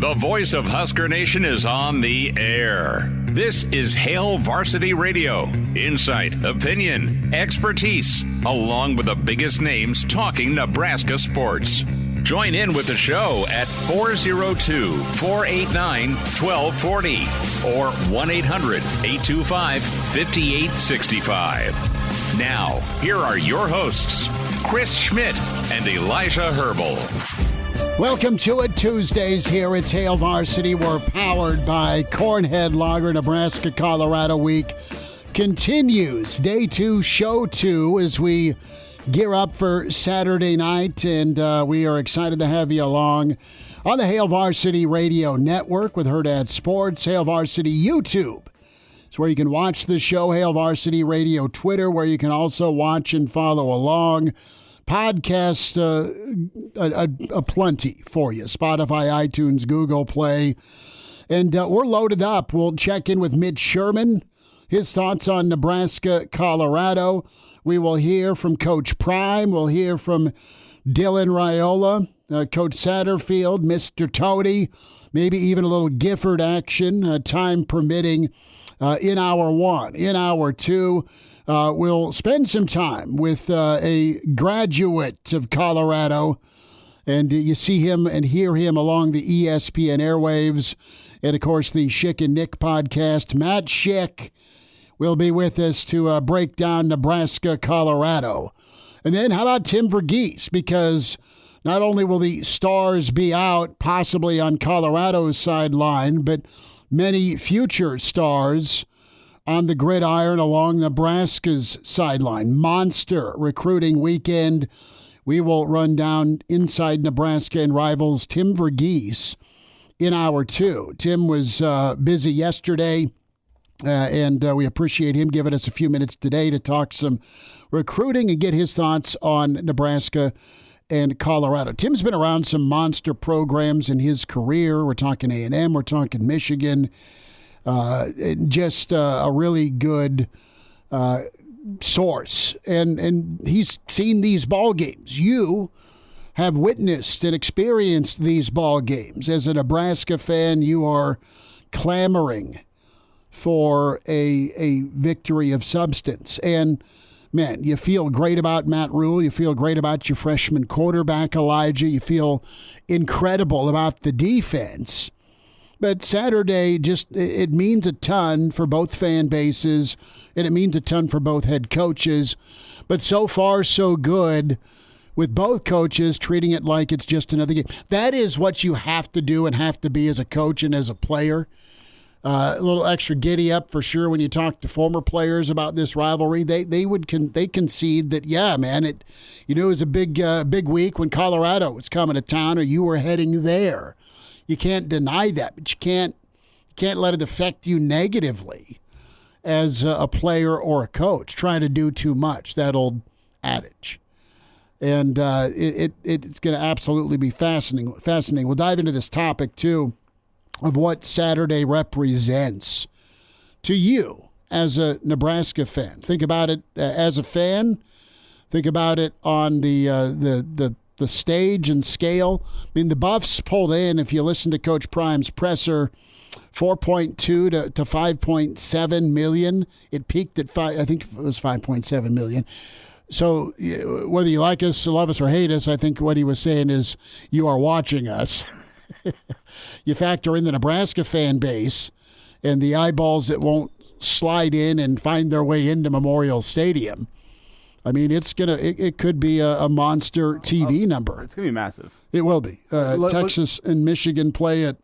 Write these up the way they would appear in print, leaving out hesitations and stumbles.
The voice of Husker Nation is on the air. This is Hail Varsity Radio. Insight, opinion, expertise, along with the biggest names talking Nebraska sports. Join in with the show at 402-489-1240 or 1-800-825-5865. Now, here are your hosts, Chris Schmidt and Elijah Herbel. Welcome to it. Tuesdays here. It's Hail Varsity. We're powered by Cornhead Lager. Nebraska-Colorado week continues. Day 2, show 2, as we gear up for Saturday night. And we are excited to have you along on the Hail Varsity Radio Network with Hurrdat Sports, Hail Varsity YouTube. It's where you can watch the show, Hail Varsity Radio Twitter, where you can also watch and follow along. Podcast, a plenty for you. Spotify, iTunes, Google Play. And we're loaded up. We'll check in with Mitch Sherman, his thoughts on Nebraska-Colorado. We will hear from Coach Prime. We'll hear from Dylan Raiola, Coach Satterfield, Mr. Tony, maybe even a little Gifford action, time permitting, in hour 1. In hour 2, we'll spend some time with a graduate of Colorado, and you see him and hear him along the ESPN airwaves, and, of course, the Schick and Nick podcast. Matt Schick will be with us to break down Nebraska-Colorado. And then how about Tim Verghese? Because not only will the stars be out, possibly on Colorado's sideline, but many future stars on the gridiron along Nebraska's sideline. Monster recruiting weekend. We will run down inside Nebraska and rivals Tim Verghese in hour 2. Tim was busy yesterday, and we appreciate him giving us a few minutes today to talk some recruiting and get his thoughts on Nebraska and Colorado. Tim's been around some monster programs in his career. We're talking A&M, we're talking Michigan. Just a really good source. And he's seen these ball games. You have witnessed and experienced these ball games. As a Nebraska fan, you are clamoring for a victory of substance. And, man, you feel great about Matt Rule. You feel great about your freshman quarterback, Elijah. You feel incredible about the defense. But Saturday, it means a ton for both fan bases, and it means a ton for both head coaches. But so far, so good with both coaches treating it like it's just another game. That is what you have to do and have to be as a coach and as a player. A little extra giddy up for sure when you talk to former players about this rivalry. They concede that, yeah, man, it was a big week when Colorado was coming to town or you were heading there. You can't deny that, but you can't let it affect you negatively as a player or a coach trying to do too much, that old adage. And it's going to absolutely be fascinating. We'll dive into this topic, too, of what Saturday represents to you as a Nebraska fan. Think about it as a fan. Think about it on the stage and scale. I mean, the Buffs pulled in, if you listen to Coach Prime's presser, 4.2 to 5.7 million. It peaked at I think it was 5.7 million. So whether you like us, love us, or hate us, I think what he was saying is you are watching us. You factor in the Nebraska fan base and the eyeballs that won't slide in and find their way into Memorial Stadium. I mean, it could be a monster TV number. It's gonna be massive. It will be. Texas and Michigan play at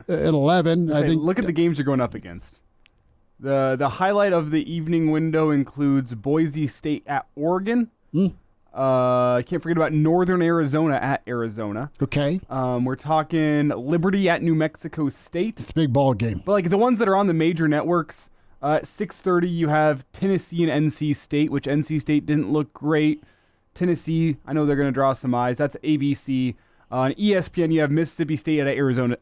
11. I think. Look at the games you're going up against. The highlight of the evening window includes Boise State at Oregon. I can't forget about Northern Arizona at Arizona. Okay. We're talking Liberty at New Mexico State. It's a big ball game. But like the ones that are on the major networks. At 6:30, you have Tennessee and NC State, which NC State didn't look great. Tennessee, I know they're going to draw some eyes. That's ABC. On ESPN, you have Mississippi State at Arizona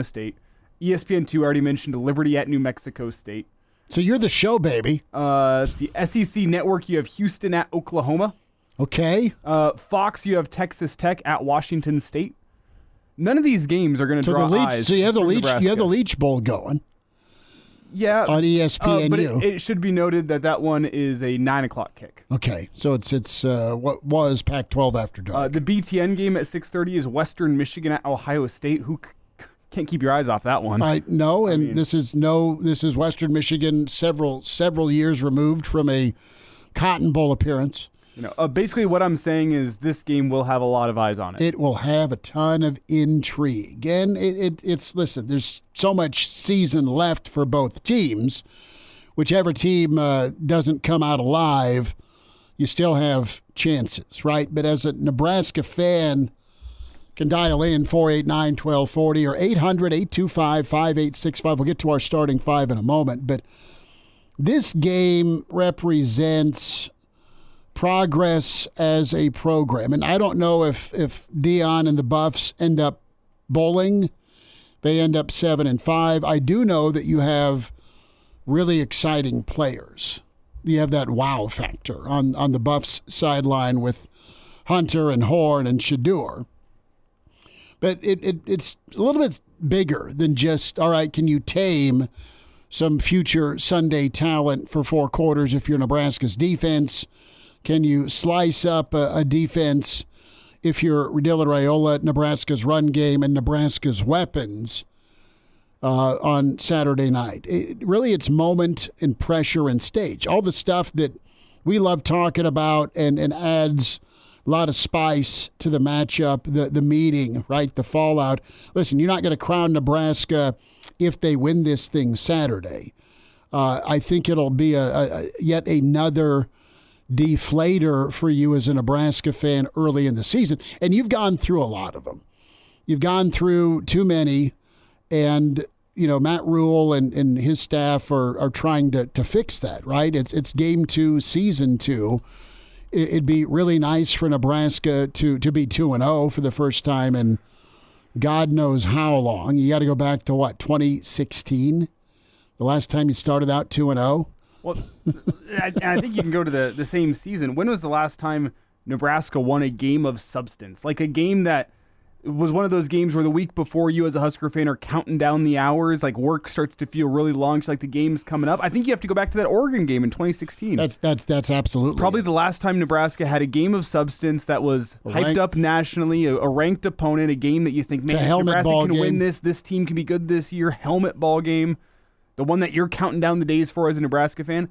State. ESPN2 already mentioned Liberty at New Mexico State. So you're the show, baby. It's the SEC Network. You have Houston at Oklahoma. Okay. Fox, you have Texas Tech at Washington State. none of these games are going to draw eyes. So you have the Nebraska. Leach Bowl going. Yeah, on ESPNU. But it should be noted that one is a 9:00 kick. Okay, so it's what was Pac-12 after dark. The BTN game at 6:30 is Western Michigan at Ohio State. Who can't keep your eyes off that one? I know, and this is Western Michigan several years removed from a Cotton Bowl appearance. Basically what I'm saying is this game will have a lot of eyes on it. It will have a ton of intrigue. And listen, there's so much season left for both teams. Whichever team doesn't come out alive, you still have chances, right? But as a Nebraska fan, can dial in 489-1240 or 800-825-5865. We'll get to our starting five in a moment. But this game represents progress as a program. And I don't know if Deion and the Buffs end up bowling. They end up 7-5. I do know that you have really exciting players. You have that wow factor on the Buffs sideline with Hunter and Horn and Shedeur. But it's a little bit bigger than just, all right, can you tame some future Sunday talent for 4 quarters if you're Nebraska's defense? Can you slice up a defense if you're Dylan Raiola, Nebraska's run game, and Nebraska's weapons on Saturday night? It's moment and pressure and stage. All the stuff that we love talking about and adds a lot of spice to the matchup, the meeting, right, the fallout. Listen, you're not going to crown Nebraska if they win this thing Saturday. I think it'll be a yet another deflator for you as a Nebraska fan early in the season. And you've gone through a lot of them. You've gone through too many, and Matt Rule and his staff are trying to fix that, right? It's game 2, season 2. It'd be really nice for Nebraska to be 2-0 for the first time in God knows how long. You got to go back to 2016? The last time you started out 2-0? Well, I think you can go to the same season. When was the last time Nebraska won a game of substance? Like a game that was one of those games where the week before you as a Husker fan are counting down the hours, like work starts to feel really long, like the game's coming up. I think you have to go back to that Oregon game in 2016. That's absolutely probably the last time Nebraska had a game of substance that was hyped up nationally, a ranked opponent, a game that you think, man, Nebraska can win this team can be good this year, helmet ball game. The one that you're counting down the days for as a Nebraska fan,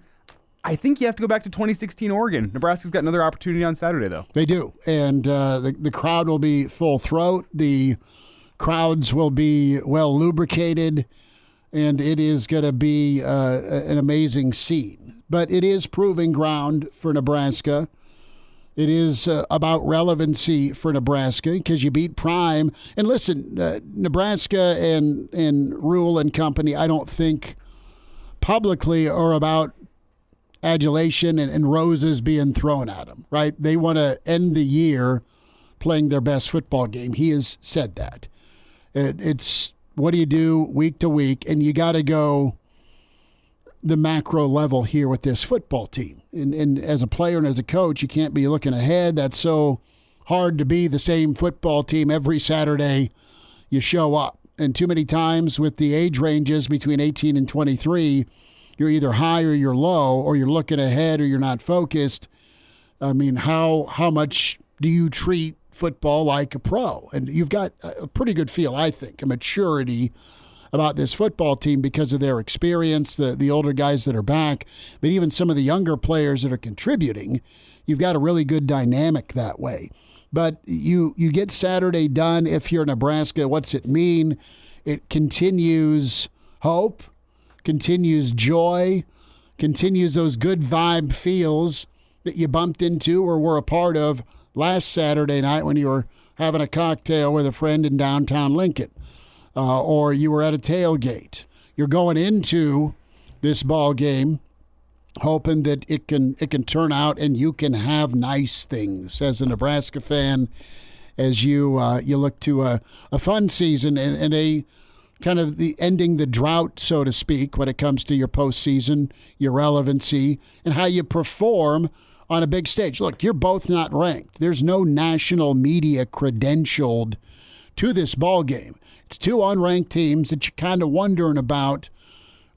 I think you have to go back to 2016 Oregon. Nebraska's got another opportunity on Saturday, though. They do, and the crowd will be full throat. The crowds will be well lubricated, and it is going to be an amazing scene. But it is proving ground for Nebraska. It is about relevancy for Nebraska because you beat Prime. And listen, Nebraska and Rule and company, I don't think publicly are about adulation and roses being thrown at them, right? They want to end the year playing their best football game. He has said that. It's what do you do week to week, and you got to go the macro level here with this football team. And as a player and as a coach, you can't be looking ahead. That's so hard to be the same football team every Saturday you show up. And too many times with the age ranges between 18 and 23, you're either high or you're low, or you're looking ahead or you're not focused. I mean, how much do you treat football like a pro? And you've got a pretty good feel, I think, a maturity about this football team because of their experience, the older guys that are back, but even some of the younger players that are contributing. You've got a really good dynamic that way. But you get Saturday done if you're Nebraska. What's it mean? It continues hope, continues joy, continues those good vibe feels that you bumped into or were a part of last Saturday night when you were having a cocktail with a friend in downtown Lincoln. Or you were at a tailgate. You're going into this ball game hoping that it can turn out and you can have nice things as a Nebraska fan as you look to a fun season and a kind of the ending the drought, so to speak, when it comes to your postseason, your relevancy, and how you perform on a big stage. Look, you're both not ranked. There's no national media credentialed to this ball game. It's two unranked teams that you're kind of wondering about.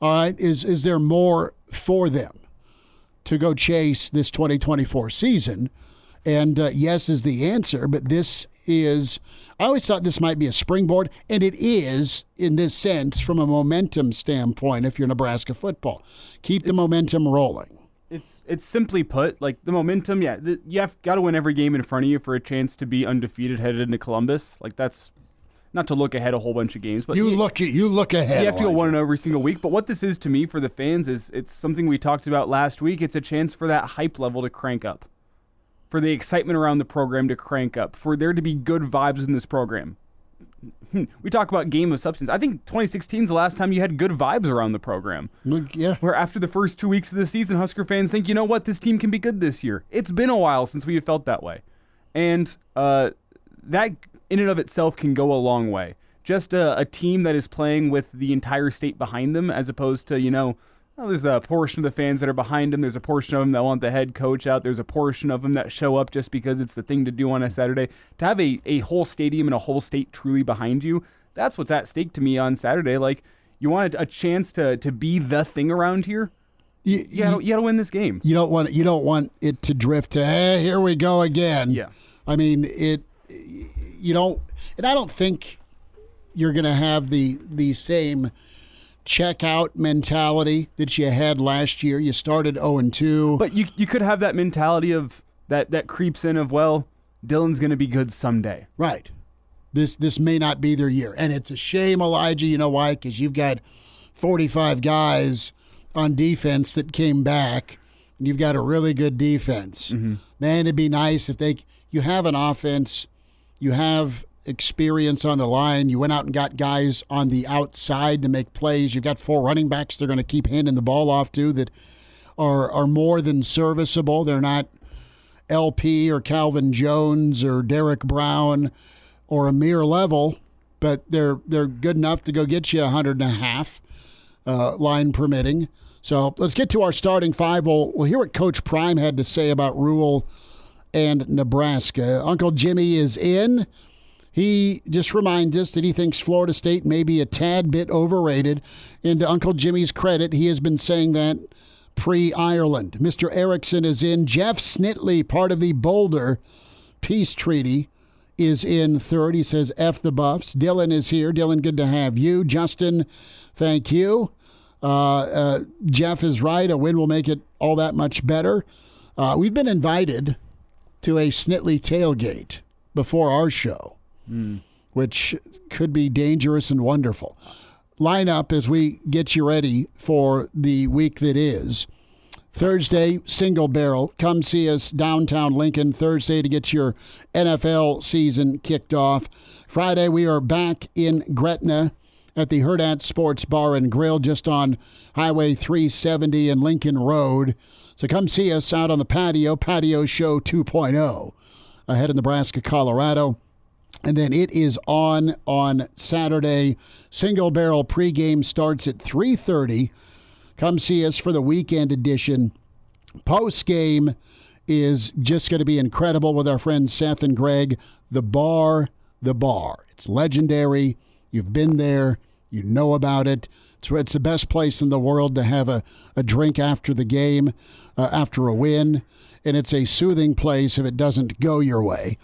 All right, is there more for them to go chase this 2024 season? And yes is the answer, but this is, I always thought this might be a springboard, and it is in this sense from a momentum standpoint if you're Nebraska football. Keep the momentum rolling. It's simply put, like the momentum, you have got to win every game in front of you for a chance to be undefeated headed into Columbus. Like that's not to look ahead a whole bunch of games, but you look ahead. You have to go 1-0 every single week. But what this is to me for the fans is it's something we talked about last week. It's a chance for that hype level to crank up, for the excitement around the program to crank up, for there to be good vibes in this program. We talk about game of substance. I think 2016 is the last time you had good vibes around the program. Yeah. Where after the first 2 weeks of the season, Husker fans think, you know what, this team can be good this year. It's been a while since we have felt that way. And that in and of itself can go a long way. Just a team that is playing with the entire state behind them as opposed to, there's a portion of the fans that are behind them. There's a portion of them that want the head coach out. There's a portion of them that show up just because it's the thing to do on a Saturday. To have a whole stadium and a whole state truly behind you, that's what's at stake to me on Saturday. Like, you want a chance to be the thing around here. You got to win this game. You don't want it to drift to, hey, here we go again. Yeah. I mean, you don't, and I don't think you're going to have the same checkout mentality that you had last year. You started 0-2. But you could have that mentality of that creeps in of, well, Dylan's going to be good someday. Right. This may not be their year. And it's a shame, Elijah. You know why? Because you've got 45 guys on defense that came back, and you've got a really good defense. Mm-hmm. Man, it'd be nice if you have an offense, you have experience on the line, you went out and got guys on the outside to make plays. You've got 4 running backs they're going to keep handing the ball off to that are more than serviceable. They're not LP or Calvin Jones or Derek Brown or Amir Level, but they're good enough to go get you 100.5, line permitting. So let's get to our starting five. We'll hear what Coach Prime had to say about Rule and Nebraska. Uncle Jimmy is in. He just reminds us that he thinks Florida State may be a tad bit overrated. And to Uncle Jimmy's credit, he has been saying that pre-Ireland. Mr. Erickson is in. Jeff Snitley, part of the Boulder Peace Treaty, is in third. He says, F the Buffs. Dylan is here. Dylan, good to have you. Justin, thank you. Jeff is right. A win will make it all that much better. We've been invited to a Snitley tailgate before our show, which could be dangerous and wonderful. Line up as we get you ready for the week that is. Thursday, Single Barrel. Come see us downtown Lincoln Thursday to get your NFL season kicked off. Friday, we are back in Gretna at the Hurrdat Sports Bar and Grill just on Highway 370 and Lincoln Road. So come see us out on the Patio Show 2.0 ahead of Nebraska-Colorado. And then it is on Saturday. Single Barrel pregame starts at 3:30. Come see us for the weekend edition. Postgame is just going to be incredible with our friends Seth and Greg. The bar. It's legendary. You've been there. You know about it. It's the best place in the world to have a drink after the game, after a win. And it's a soothing place if it doesn't go your way,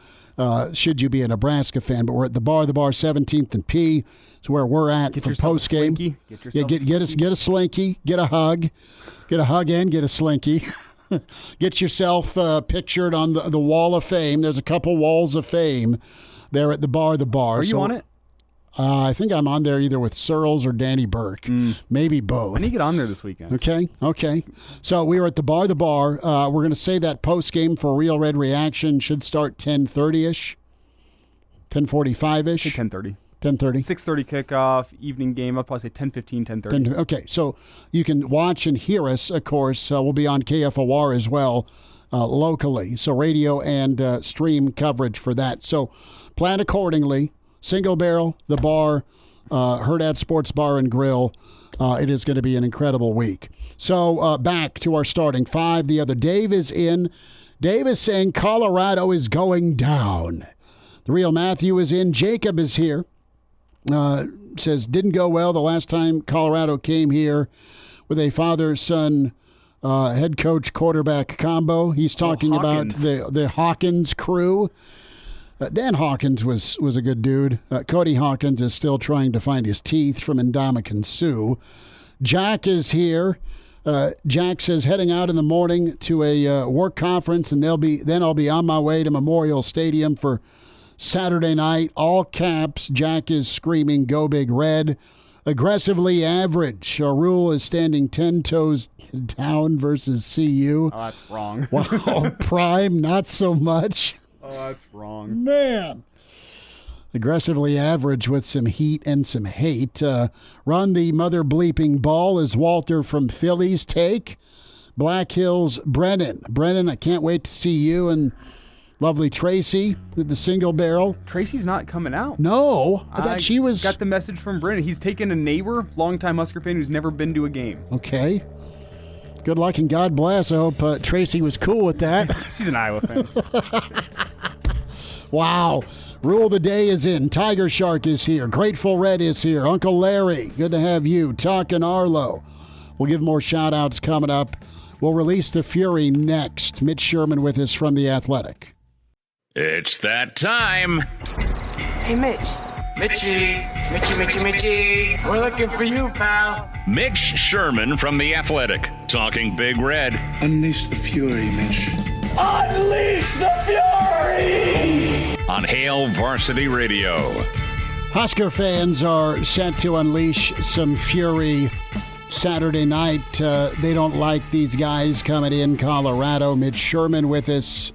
should you be a Nebraska fan. But we're at the bar 17th and P. It's where we're at for postgame. Get a slinky, get a hug and get a slinky. Get yourself pictured on the Wall of Fame. There's a couple walls of fame there at the bar. Are you on it? I think I'm on there either with Searles or Danny Burke. Maybe both. I need to get on there this weekend. Okay. So we were at the bar. We're going to say that post-game for Real Red Reaction should start 10:30-ish, 10:45-ish. 10:30. 10:30. 6:30 kickoff, evening game. I'll probably say 10:15, 10:30. Okay, so you can watch and hear us, of course. We'll be on KFOR as well locally. So radio and stream coverage for that. So plan accordingly. Single Barrel, the bar, Hurrdat Sports Bar and Grill. It is going to be an incredible week. So back to our starting five. The other Dave is in. Dave is saying Colorado is going down. The real Matthew is in. Jacob is here. Says, didn't go well the last time Colorado came here with a father-son head coach quarterback combo. He's talking about the Hawkins crew. Dan Hawkins was a good dude. Cody Hawkins is still trying to find his teeth from Indomitian Sue. Jack is here. Jack says, heading out in the morning to a work conference, and then I'll be on my way to Memorial Stadium for Saturday night. All caps. Jack is screaming, "Go Big Red." Aggressively average. Our rule is standing 10 toes down versus CU. Oh, that's wrong. Wow. Prime, not so much. Oh, that's wrong. Man. Aggressively average with some heat and some hate. Run the mother bleeping ball is Walter from Philly's take. Black Hills, Brennan. Brennan, I can't wait to see you and lovely Tracy with the single barrel. Tracy's not coming out. No. I thought she was. Got the message from Brennan. He's taken a neighbor, longtime Husker fan who's never been to a game. Okay. Good luck and God bless. I hope Tracy was cool with that. She's an Iowa fan. Wow. Rule of the day is in. Tiger Shark is here. Grateful Red is here. Uncle Larry, good to have you. Talkin' Arlo. We'll give more shout-outs coming up. We'll release the Fury next. Mitch Sherman with us from The Athletic. It's that time. Psst. Hey, Mitch. Mitchie. We're looking for you, pal. Mitch Sherman from The Athletic, talking Big Red. Unleash the Fury, Mitch. Unleash the Fury! On Hail Varsity Radio. Husker fans are set to unleash some fury Saturday night. They don't like these guys coming in Colorado. Mitch Sherman with us.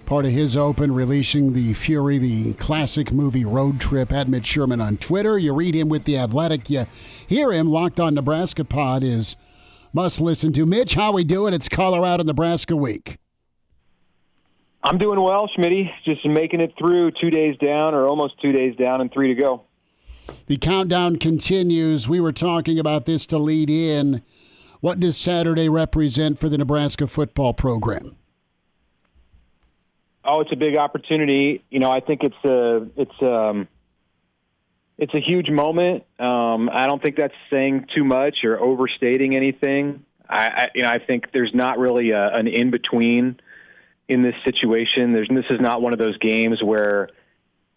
Part of his open, releasing the Fury, the classic movie Road Trip, at Mitch Sherman on Twitter. You read him with The Athletic. You hear him. Locked On Nebraska Pod is must listen to. Mitch, how we doing? It's Colorado-Nebraska week. I'm doing well, Schmitty. Just making it through 2 days down, or almost 2 days down, and 3 to go. The countdown continues. We were talking about this to lead in. What does Saturday represent for the Nebraska football program? Oh, it's a big opportunity. You know, I think it's a huge moment. I don't think that's saying too much or overstating anything. I think there's not really an in between in this situation. This is not one of those games where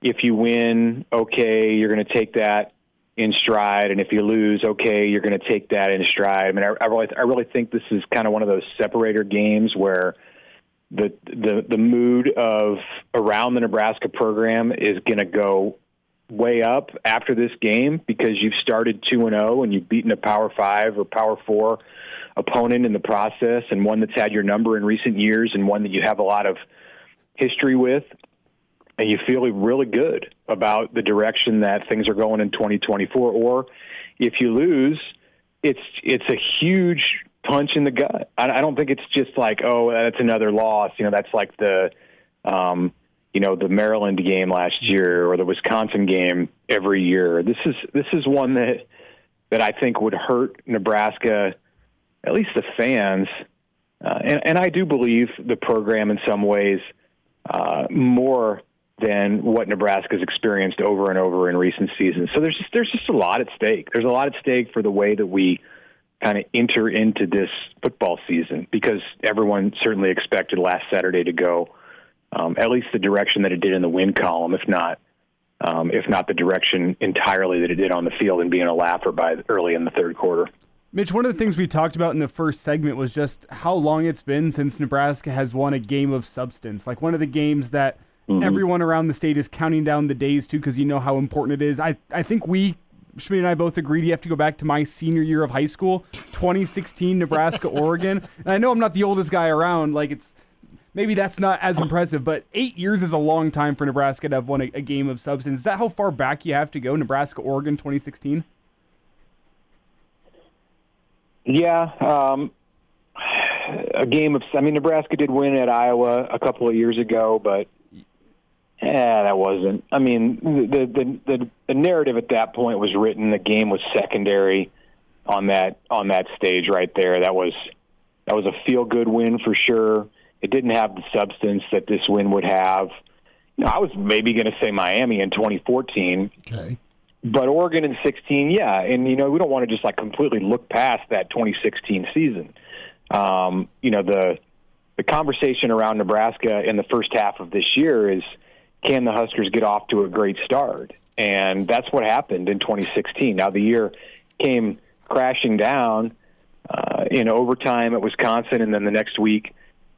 if you win, okay, you're going to take that in stride, and if you lose, okay, you're going to take that in stride. I mean, I really think this is kind of one of those separator games where the mood of around the Nebraska program is going to go way up after this game because you've started 2-0 and you've beaten a Power 5 or Power 4 opponent in the process, and one that's had your number in recent years and one that you have a lot of history with, and you feel really good about the direction that things are going in 2024. Or if you lose, it's a huge punch in the gut. I don't think it's just like, oh, that's another loss. You know, that's like the Maryland game last year or the Wisconsin game every year. This is one that I think would hurt Nebraska, at least the fans, and I do believe the program in some ways more than what Nebraska's experienced over and over in recent seasons. So there's just a lot at stake. There's a lot at stake for the way that we kind of enter into this football season, because everyone certainly expected last Saturday to go at least the direction that it did in the win column, if not the direction entirely that it did on the field and being a laugher by early in the third quarter. Mitch, one of the things we talked about in the first segment was just how long it's been since Nebraska has won a game of substance. Like one of the games that everyone around the state is counting down the days to, because you know how important it is. I think Schmidt and I both agreed you have to go back to my senior year of high school, 2016 Nebraska-Oregon. And I know I'm not the oldest guy around. Like maybe that's not as impressive, but 8 years is a long time for Nebraska to have won a game of substance. Is that how far back you have to go, Nebraska-Oregon 2016? Yeah, Nebraska did win at Iowa a couple of years ago, but that wasn't. I mean, the narrative at that point was written. The game was secondary on that stage right there. That was a feel-good win for sure. It didn't have the substance that this win would have. I was maybe going to say Miami in 2014. Okay. But Oregon in 16, yeah. And, we don't want to just completely look past that 2016 season. The conversation around Nebraska in the first half of this year is, can the Huskers get off to a great start? And that's what happened in 2016. Now, the year came crashing down in overtime at Wisconsin and then the next week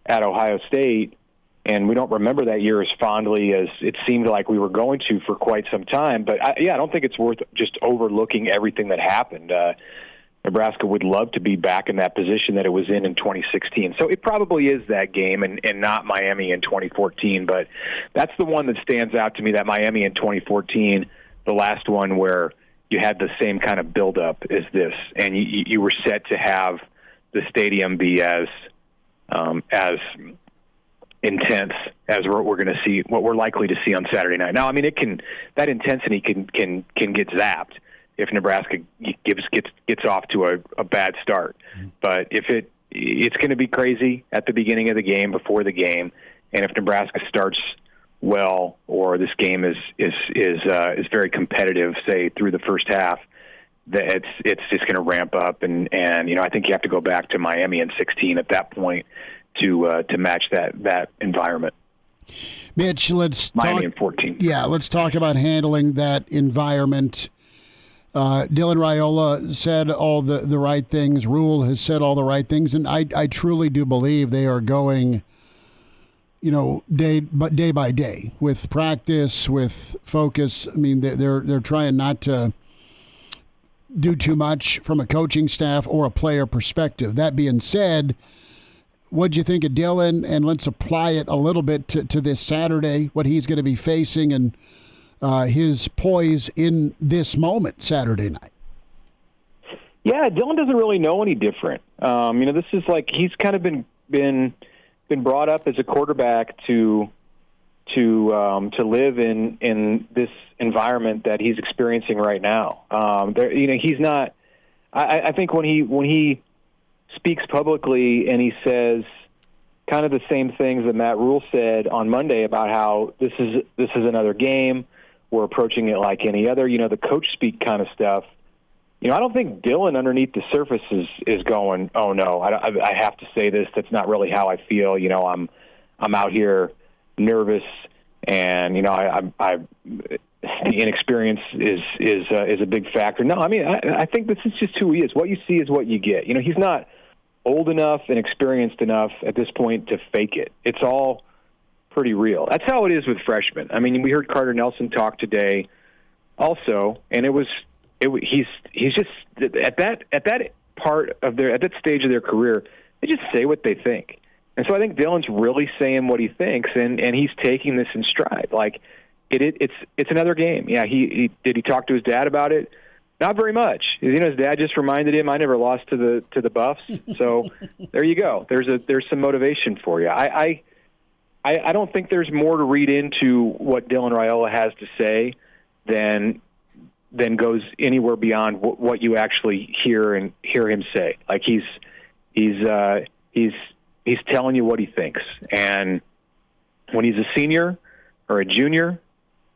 at Ohio State. And we don't remember that year as fondly as it seemed like we were going to for quite some time. But, I don't think it's worth just overlooking everything that happened. Nebraska would love to be back in that position that it was in 2016. So it probably is that game and not Miami in 2014. But that's the one that stands out to me, that Miami in 2014, the last one where you had the same kind of buildup as this. And you were set to have the stadium be as intense as we're going to see, what we're likely to see on Saturday night. Now, that intensity can get zapped if Nebraska gets off to a bad start. But if it's going to be crazy at the beginning of the game, before the game, and if Nebraska starts well, or this game is very competitive, say through the first half, that it's just going to ramp up, and I think you have to go back to Miami in 16 at that point to match that environment. Mitch, Miami in 14. Yeah, let's talk about handling that environment. Dylan Raiola said all the right things. Rule has said all the right things, and I truly do believe they are going, day by day with practice, with focus. They're trying not to do too much from a coaching staff or a player perspective. That being said, what'd you think of Dylan? And let's apply it a little bit to this Saturday, what he's going to be facing, and his poise in this moment Saturday night. Yeah, Dylan doesn't really know any different. This is he's kind of been brought up as a quarterback to live in this environment that he's experiencing right now. He's not. I think when he speaks publicly and he says kind of the same things that Matt Rule said on Monday about how this is another game. We're approaching it like any other, the coach speak kind of stuff. I don't think Dylan underneath the surface is going, oh no, I have to say this. That's not really how I feel. I'm out here nervous, and the inexperience is a big factor. No, I think this is just who he is. What you see is what you get. He's not old enough and experienced enough at this point to fake it. It's all pretty real. That's how it is with freshmen. We heard Carter Nelson talk today also, and he's just at that part of at that stage of their career, they just say what they think. And so I think Dylan's really saying what he thinks, and he's taking this in stride. It's another game. Yeah, he did he talk to his dad about it? Not very much. His dad just reminded him, I never lost to the Buffs. So there you go. There's some motivation for you. I don't think there's more to read into what Dylan Raiola has to say than goes anywhere beyond what you actually hear him say. He's telling you what he thinks, and when he's a senior or a junior,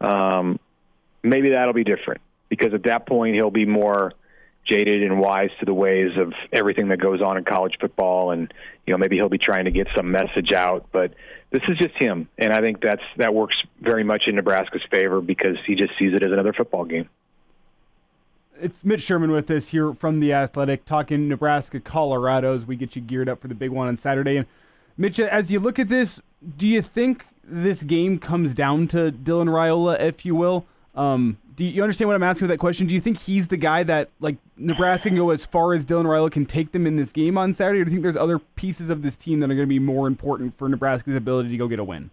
maybe that'll be different, because at that point he'll be more jaded and wise to the ways of everything that goes on in college football, and maybe he'll be trying to get some message out. But this is just him, and I think that works very much in Nebraska's favor, because he just sees it as another football game. It's Mitch Sherman with us here from The Athletic, talking Nebraska-Colorado as we get you geared up for the big one on Saturday. And Mitch, as you look at this, do you think this game comes down to Dylan Raiola, if you will? Do you understand what I'm asking with that question? Do you think he's the guy that Nebraska can go as far as Dylan Raiola can take them in this game on Saturday, or do you think there's other pieces of this team that are going to be more important for Nebraska's ability to go get a win?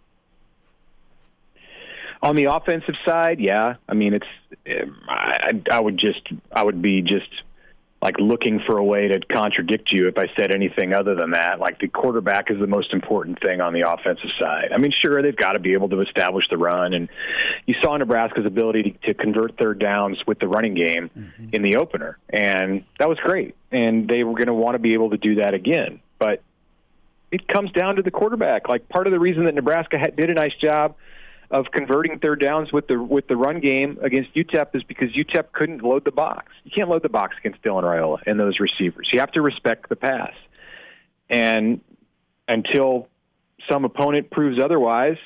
On the offensive side, yeah. I would be just looking for a way to contradict you if I said anything other than that. The quarterback is the most important thing on the offensive side. Sure, they've got to be able to establish the run, and you saw Nebraska's ability to convert third downs with the running game in the opener, and that was great. And they were going to want to be able to do that again. But it comes down to the quarterback. Part of the reason that Nebraska did a nice job of converting third downs with the run game against UTEP is because UTEP couldn't load the box. You can't load the box against Dylan Raiola and those receivers. You have to respect the pass. And until some opponent proves otherwise,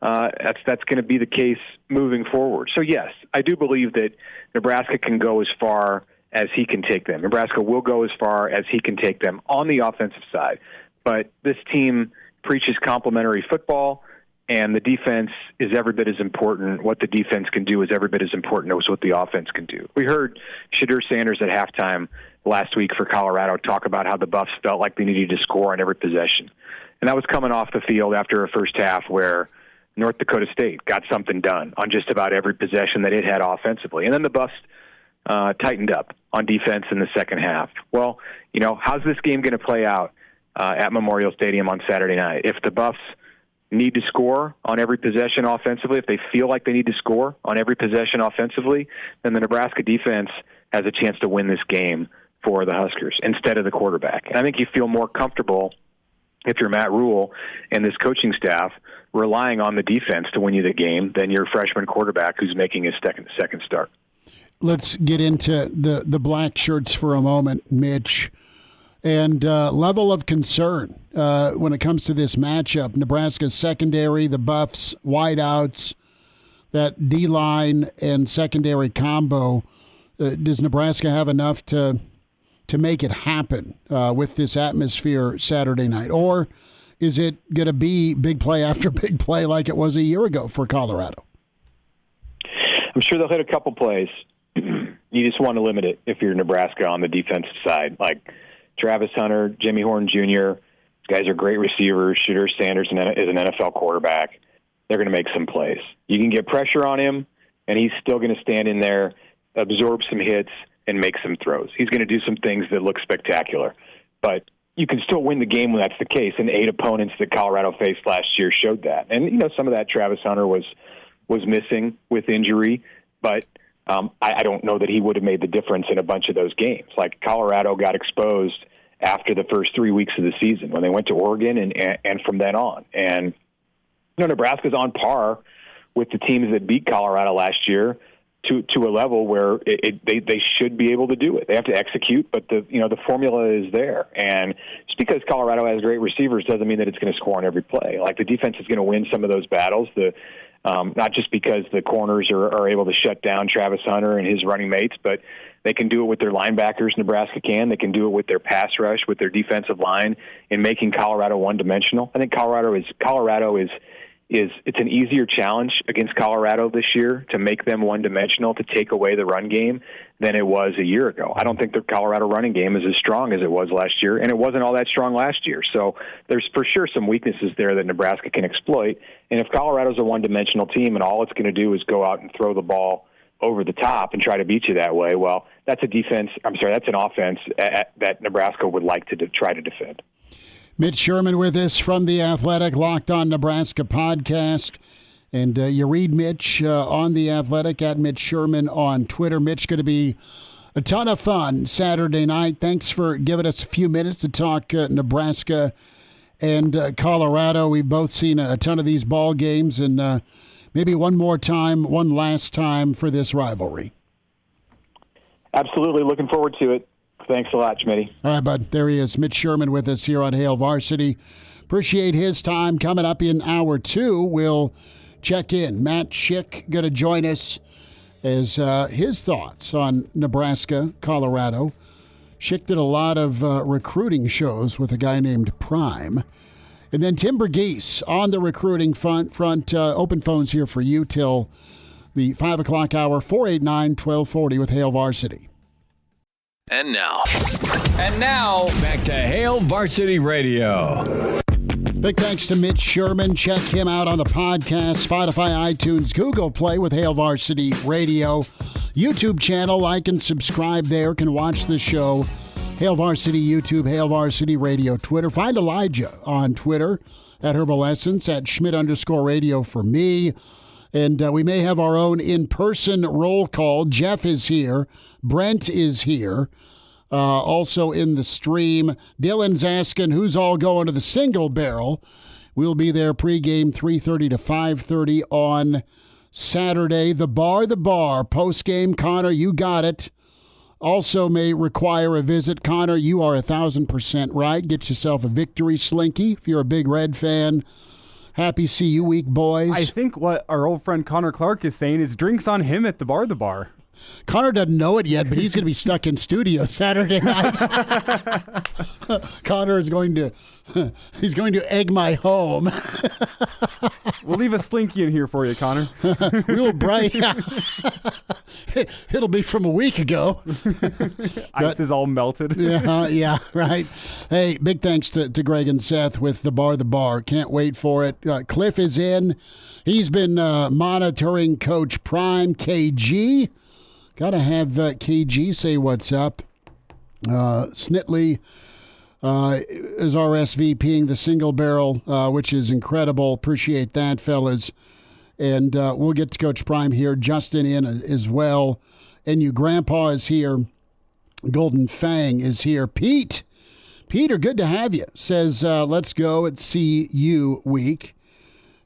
that's going to be the case moving forward. So, yes, I do believe that Nebraska can go as far as he can take them. Nebraska will go as far as he can take them on the offensive side. But this team preaches complementary football, and the defense is every bit as important. What the defense can do is every bit as important as what the offense can do. We heard Deion Sanders at halftime last week for Colorado talk about how the Buffs felt like they needed to score on every possession. And that was coming off the field after a first half where North Dakota State got something done on just about every possession that it had offensively. And then the Buffs tightened up on defense in the second half. Well, how's this game going to play out at Memorial Stadium on Saturday night? If the Buffs need to score on every possession offensively, if they feel like they need to score on every possession offensively, then the Nebraska defense has a chance to win this game for the Huskers instead of the quarterback. And I think you feel more comfortable if you're Matt Rule and this coaching staff relying on the defense to win you the game than your freshman quarterback who's making his second start. Let's get into the black shirts for a moment, Mitch, and level of concern when it comes to this matchup. Nebraska's secondary, the Buffs, wideouts, that D-line and secondary combo. Does Nebraska have enough to make it happen with this atmosphere Saturday night? Or is it going to be big play after big play like it was a year ago for Colorado? I'm sure they'll hit a couple plays. You just want to limit it if you're Nebraska on the defensive side. Like Travis Hunter, Jimmy Horn Jr., these guys are great receivers. Deion Sanders is an NFL quarterback. They're going to make some plays. You can get pressure on him, and he's still going to stand in there, absorb some hits, and make some throws. He's going to do some things that look spectacular. But you can still win the game when that's the case, and 8 opponents that Colorado faced last year showed that. And, some of that Travis Hunter was missing with injury, but I don't know that he would have made the difference in a bunch of those games. Like Colorado got exposed after the first 3 weeks of the season when they went to Oregon and from then on. And, Nebraska's on par with the teams that beat Colorado last year to a level where they should be able to do it. They have to execute, but the formula is there. And just because Colorado has great receivers doesn't mean that it's going to score on every play. Like the defense is going to win some of those battles. Not just because the corners are able to shut down Travis Hunter and his running mates, but they can do it with their linebackers. Nebraska can. They can do it with their pass rush, with their defensive line, in making Colorado one-dimensional. I think Colorado is it's an easier challenge against Colorado this year to make them one-dimensional, to take away the run game than it was a year ago. I don't think the Colorado running game is as strong as it was last year, and it wasn't all that strong last year. So there's for sure some weaknesses there that Nebraska can exploit. And if Colorado's a one-dimensional team and all it's going to do is go out and throw the ball over the top and try to beat you that way, well, that's an offense that Nebraska would like to try to defend. Mitch Sherman with us from the Athletic Locked On Nebraska podcast. And you read Mitch on the Athletic at Mitch Sherman on Twitter. Mitch, going to be a ton of fun Saturday night. Thanks for giving us a few minutes to talk Nebraska and Colorado. We've both seen a ton of these ball games, and maybe one last time for this rivalry. Absolutely. Looking forward to it. Thanks a lot, Schmidt. All right, bud. There he is, Mitch Sherman with us here on Hail Varsity. Appreciate his time. Coming up in hour 2, we'll check in. Matt Schick going to join us as his thoughts on Nebraska, Colorado. Schick did a lot of recruiting shows with a guy named Prime. And then Tim Verghese on the recruiting front. Open phones here for you till the 5 o'clock hour, 489-1240 with Hail Varsity. And now, back to Hail Varsity Radio. Big thanks to Mitch Sherman. Check him out on the podcast, Spotify, iTunes, Google Play with Hail Varsity Radio. YouTube channel, like and subscribe there. Can watch the show. Hail Varsity YouTube, Hail Varsity Radio Twitter. Find Elijah on Twitter at Herbal Essence, at Schmidt_radio for me. And we may have our own in-person roll call. Jeff is here. Brent is here. Also in the stream. Dylan's asking who's all going to the Single Barrel We'll be there pregame 3:30 to 5:30 on Saturday. The bar, postgame. Connor, you got it. Also may require a visit. Connor, you are 1,000% right. Get yourself a victory slinky if you're a big Red fan. Happy CU week, boys. I think what our old friend Connor Clark is saying is drinks on him at the bar. Connor doesn't know it yet, but he's going to be stuck in studio Saturday night. Connor is going to egg my home. We'll leave a slinky in here for you, Connor. Real bright. It'll be from a week ago. Ice is all melted. Yeah, right. Hey, big thanks to Greg and Seth with the bar. Can't wait for it. Cliff is in. He's been monitoring Coach Prime, KG. Got to have KG say what's up. Snitley is RSVPing the single barrel, which is incredible. Appreciate that, fellas. And we'll get to Coach Prime here. Justin in as well. And you grandpa is here. Golden Fang is here. Peter, good to have you. Says, let's go at CU week.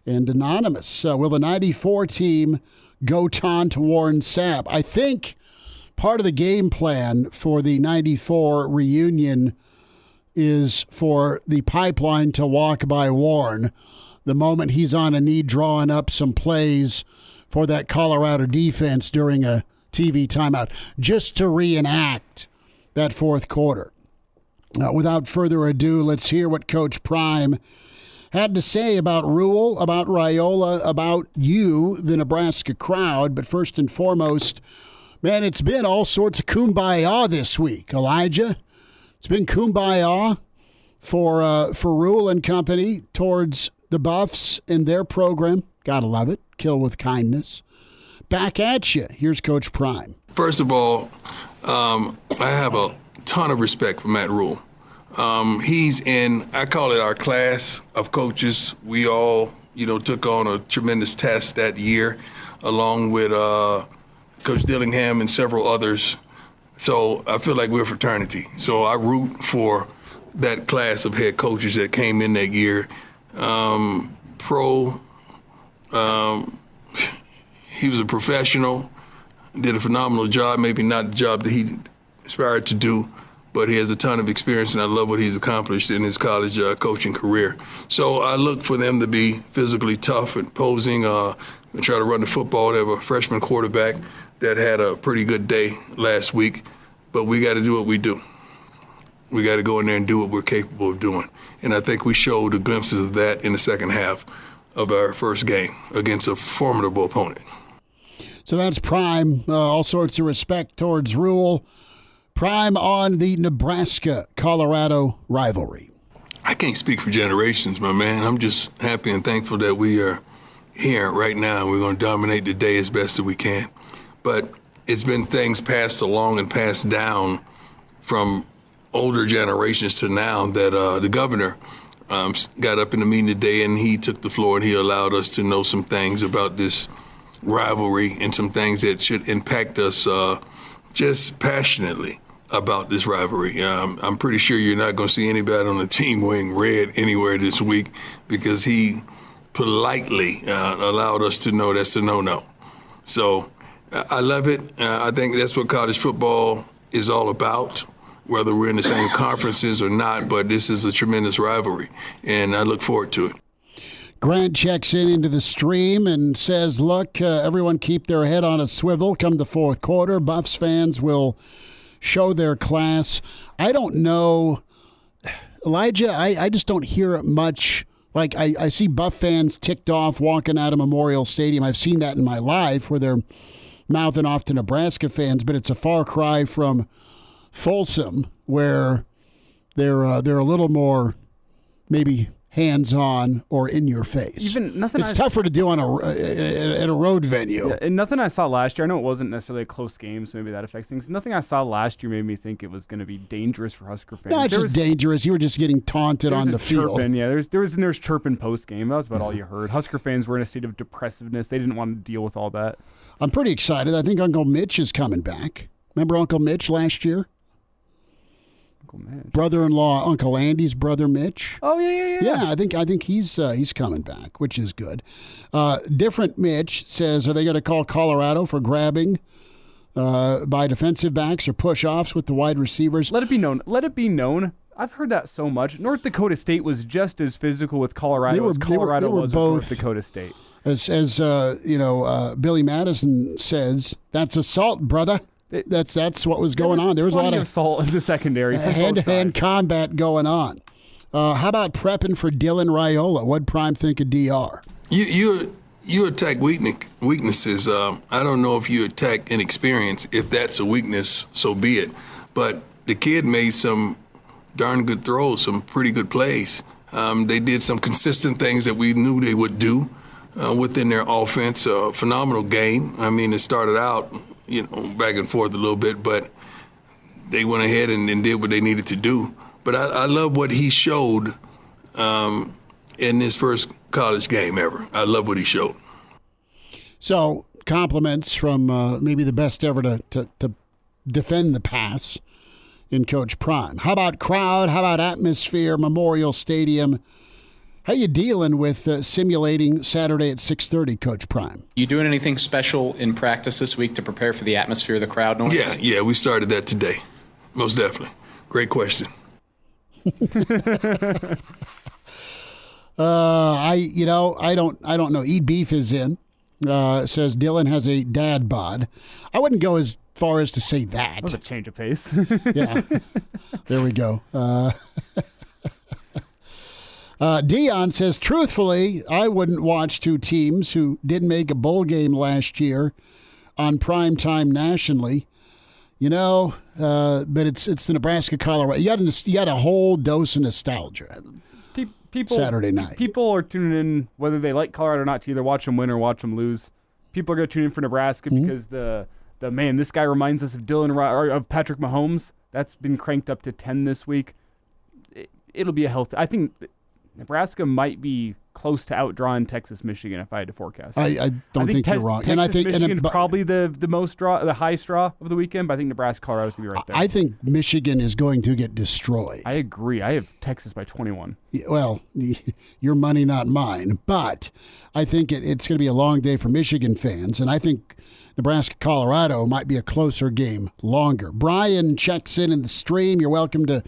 And Anonymous, will the 94 team go to Warren Sapp? I think part of the game plan for the 94 reunion is for the pipeline to walk by Warren the moment he's on a knee drawing up some plays for that Colorado defense during a TV timeout, just to reenact that fourth quarter. Without further ado, let's hear what Coach Prime had to say about Rule, about Raiola, about you, the Nebraska crowd. But first and foremost, man, it's been all sorts of kumbaya this week, Elijah. It's been kumbaya for Rule and company towards the Buffs and their program. Gotta love it. Kill with kindness. Back at you. Here's Coach Prime. First of all, I have a ton of respect for Matt Rule. He's in, I call it our class of coaches. We all, took on a tremendous test that year, along with Coach Dillingham and several others. So I feel like we're a fraternity. So I root for that class of head coaches that came in that year. He was a professional, did a phenomenal job, maybe not the job that he aspired to do, but he has a ton of experience, and I love what he's accomplished in his college coaching career. So I look for them to be physically tough and posing, and try to run the football. They have a freshman quarterback that had a pretty good day last week, but we got to do what we do. We got to go in there and do what we're capable of doing. And I think we showed the glimpses of that in the second half of our first game against a formidable opponent. So that's Prime. All sorts of respect towards Rule. Prime on the Nebraska-Colorado rivalry. I can't speak for generations, my man. I'm just happy and thankful that we are here right now. We're going to dominate the day as best as we can. But it's been things passed along and passed down from older generations to now that the governor got up in the meeting today, and he took the floor and he allowed us to know some things about this rivalry and some things that should impact us just passionately about this rivalry. I'm pretty sure you're not going to see anybody on the team wearing red anywhere this week, because he politely allowed us to know that's a no-no. So I love it. I think that's what college football is all about, whether we're in the same conferences or not, but this is a tremendous rivalry, and I look forward to it. Grant checks into the stream and says, look, everyone keep their head on a swivel come the fourth quarter. Buffs fans will show their class. I don't know, Elijah, I just don't hear it much. Like, I see Buff fans ticked off walking out of Memorial Stadium. I've seen that in my life where they're mouthing off to Nebraska fans, but it's a far cry from Folsom, where they're a little more maybe hands-on or in your face. It's tougher to do on at a road venue. Yeah, and nothing I saw last year, I know it wasn't necessarily a close game, so maybe that affects things. Nothing I saw last year made me think it was going to be dangerous for Husker fans. No, it's just dangerous. You were just getting taunted on the field. Chirping, yeah, there's chirping post-game. That was about all you heard. Husker fans were in a state of depressiveness. They didn't want to deal with all that. I'm pretty excited. I think Uncle Mitch is coming back. Remember Uncle Mitch last year? Uncle Mitch. Brother-in-law, Uncle Andy's brother, Mitch. Oh, yeah. Yeah, I think he's coming back, which is good. Different Mitch says, are they going to call Colorado for grabbing by defensive backs or push-offs with the wide receivers? Let it be known. I've heard that so much. North Dakota State was just as physical with Colorado as Colorado was with North Dakota State. As Billy Madison says, that's assault, brother. That's what was going on. There was a lot of assault in the secondary. Hand-to-hand combat going on. How about prepping for Dylan Raiola? What'd Prime think of DR? You attack weaknesses. I don't know if you attack inexperience. If that's a weakness, so be it. But the kid made some darn good throws, some pretty good plays. They did some consistent things that we knew they would do within their offense. Phenomenal game. I mean, it started out, back and forth a little bit, but they went ahead and did what they needed to do. But I love what he showed in his first college game ever. I love what he showed. So, compliments from maybe the best ever to defend the pass in Coach Prime. How about crowd? How about atmosphere? Memorial Stadium. How you dealing with simulating Saturday at 6:30, Coach Prime? You doing anything special in practice this week to prepare for the atmosphere, the crowd noise? Yeah, we started that today. Most definitely. Great question. I don't know. Eat Beef is in. Says Dylan has a dad bod. I wouldn't go as far as to say that. That was a change of pace. Yeah. There we go. Deion says, truthfully, I wouldn't watch two teams who didn't make a bowl game last year on prime time nationally. But it's the Nebraska-Colorado. You got a whole dose of nostalgia. People, Saturday night. People are tuning in, whether they like Colorado or not, to either watch them win or watch them lose. People are going to tune in for Nebraska because this guy reminds us of of Patrick Mahomes. That's been cranked up to 10 this week. It'll be a healthy. I think Nebraska might be close to outdrawing Texas, Michigan if I had to forecast. I think you're wrong. Texas, and I think Michigan probably the high straw of the weekend, but I think Nebraska-Colorado is going to be right there. I think Michigan is going to get destroyed. I agree. I have Texas by 21. Well, your money, not mine. But I think it's going to be a long day for Michigan fans, and I think Nebraska-Colorado might be a closer game longer. Brian checks in the stream. You're welcome to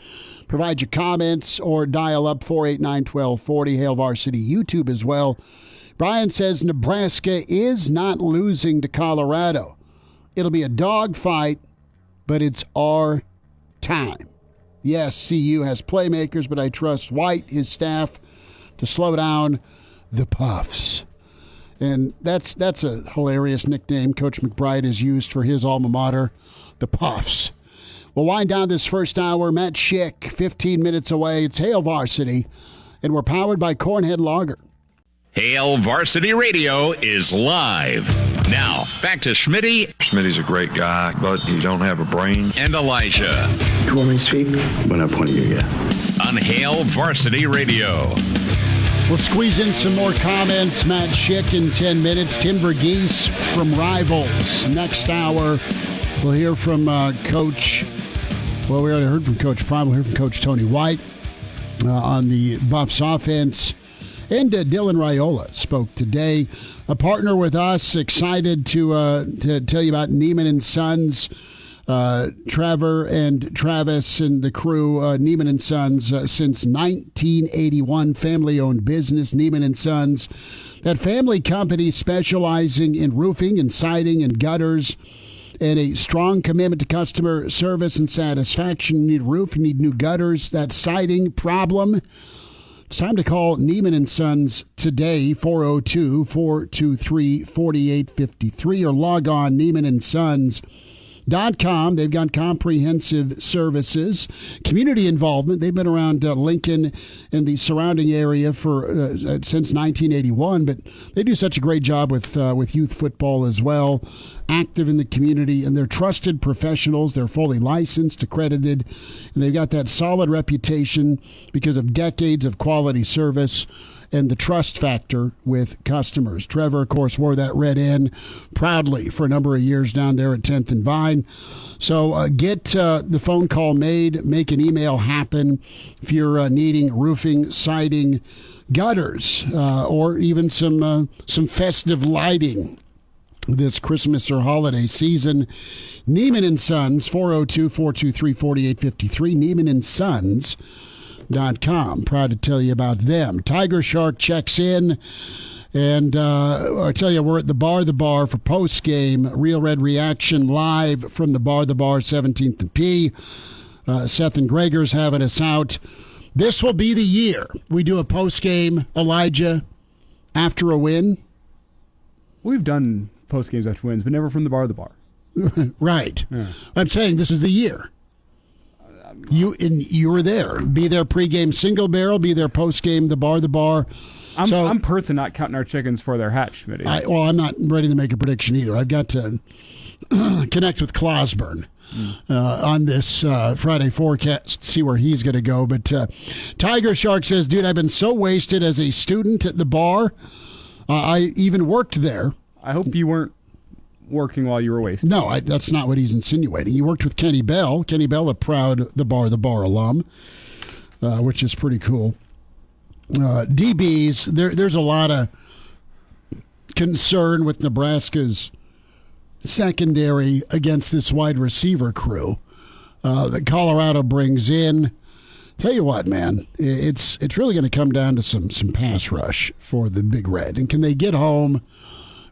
provide your comments or dial up 489-1240, Hail Varsity YouTube as well. Brian says Nebraska is not losing to Colorado. It'll be a dogfight, but it's our time. Yes, CU has playmakers, but I trust White, his staff, to slow down the Puffs. And that's a hilarious nickname Coach McBride has used for his alma mater, the Puffs. We'll wind down this first hour. Matt Schick, 15 minutes away. It's Hail Varsity, and we're powered by Cornhead Lager. Hail Varsity Radio is live. Now, back to Schmitty. Schmitty's a great guy, but he don't have a brain. And Elijah. You want me to speak? When I point at you, yeah. On Hail Varsity Radio. We'll squeeze in some more comments. Matt Schick in 10 minutes. Tim Verghese from Rivals. Next hour, we'll hear from Coach. Well, we already heard from Coach Prime. We'll hear from Coach Tony White on the Buffs offense. And Dylan Raiola spoke today. A partner with us, excited to tell you about Neiman and Sons. Trevor and Travis and the crew, Neiman and Sons, since 1981, family-owned business, Neiman and Sons. That family company specializing in roofing and siding and gutters, and a strong commitment to customer service and satisfaction. You need a roof, you need new gutters, that siding problem. It's time to call Neiman and Sons today, 402-423-4853, or log on NeimanandSons.com. They've got comprehensive services, community involvement. They've been around Lincoln and the surrounding area for since 1981, but they do such a great job with youth football as well, active in the community, and they're trusted professionals. They're fully licensed, accredited, and they've got that solid reputation because of decades of quality service and the trust factor with customers. Trevor, of course, wore that red in proudly for a number of years down there at 10th and Vine. So get the phone call made, make an email happen if you're needing roofing, siding, gutters, or even some festive lighting this Christmas or holiday season. Neiman & Sons, 402-423-4853, NeimanandSons.com. Proud to tell you about them. Tiger Shark checks in, and I tell you, we're at the Bar for post-game Real Red Reaction live from the Bar 17th and P. Seth and Gregor's having us out. This will be the year we do a post-game, Elijah, after a win. We've done post-games after wins, but never from the Bar. Right. Yeah. I'm saying this is the year. You were there. Be there pregame single barrel, be there postgame the bar. I'm person not counting our chickens for their hatch, Smitty. I'm not ready to make a prediction either. I've got to connect with Clausburn on this Friday forecast, see where he's going to go. But Tiger Shark says, dude, I've been so wasted as a student at the bar. I even worked there. I hope you weren't working while you were wasted. No, that's not what he's insinuating. He worked with Kenny Bell. Kenny Bell, a proud the bar alum, which is pretty cool. DBs, there's a lot of concern with Nebraska's secondary against this wide receiver crew that Colorado brings in. Tell you what, man, it's really going to come down to some pass rush for the Big Red. And can they get home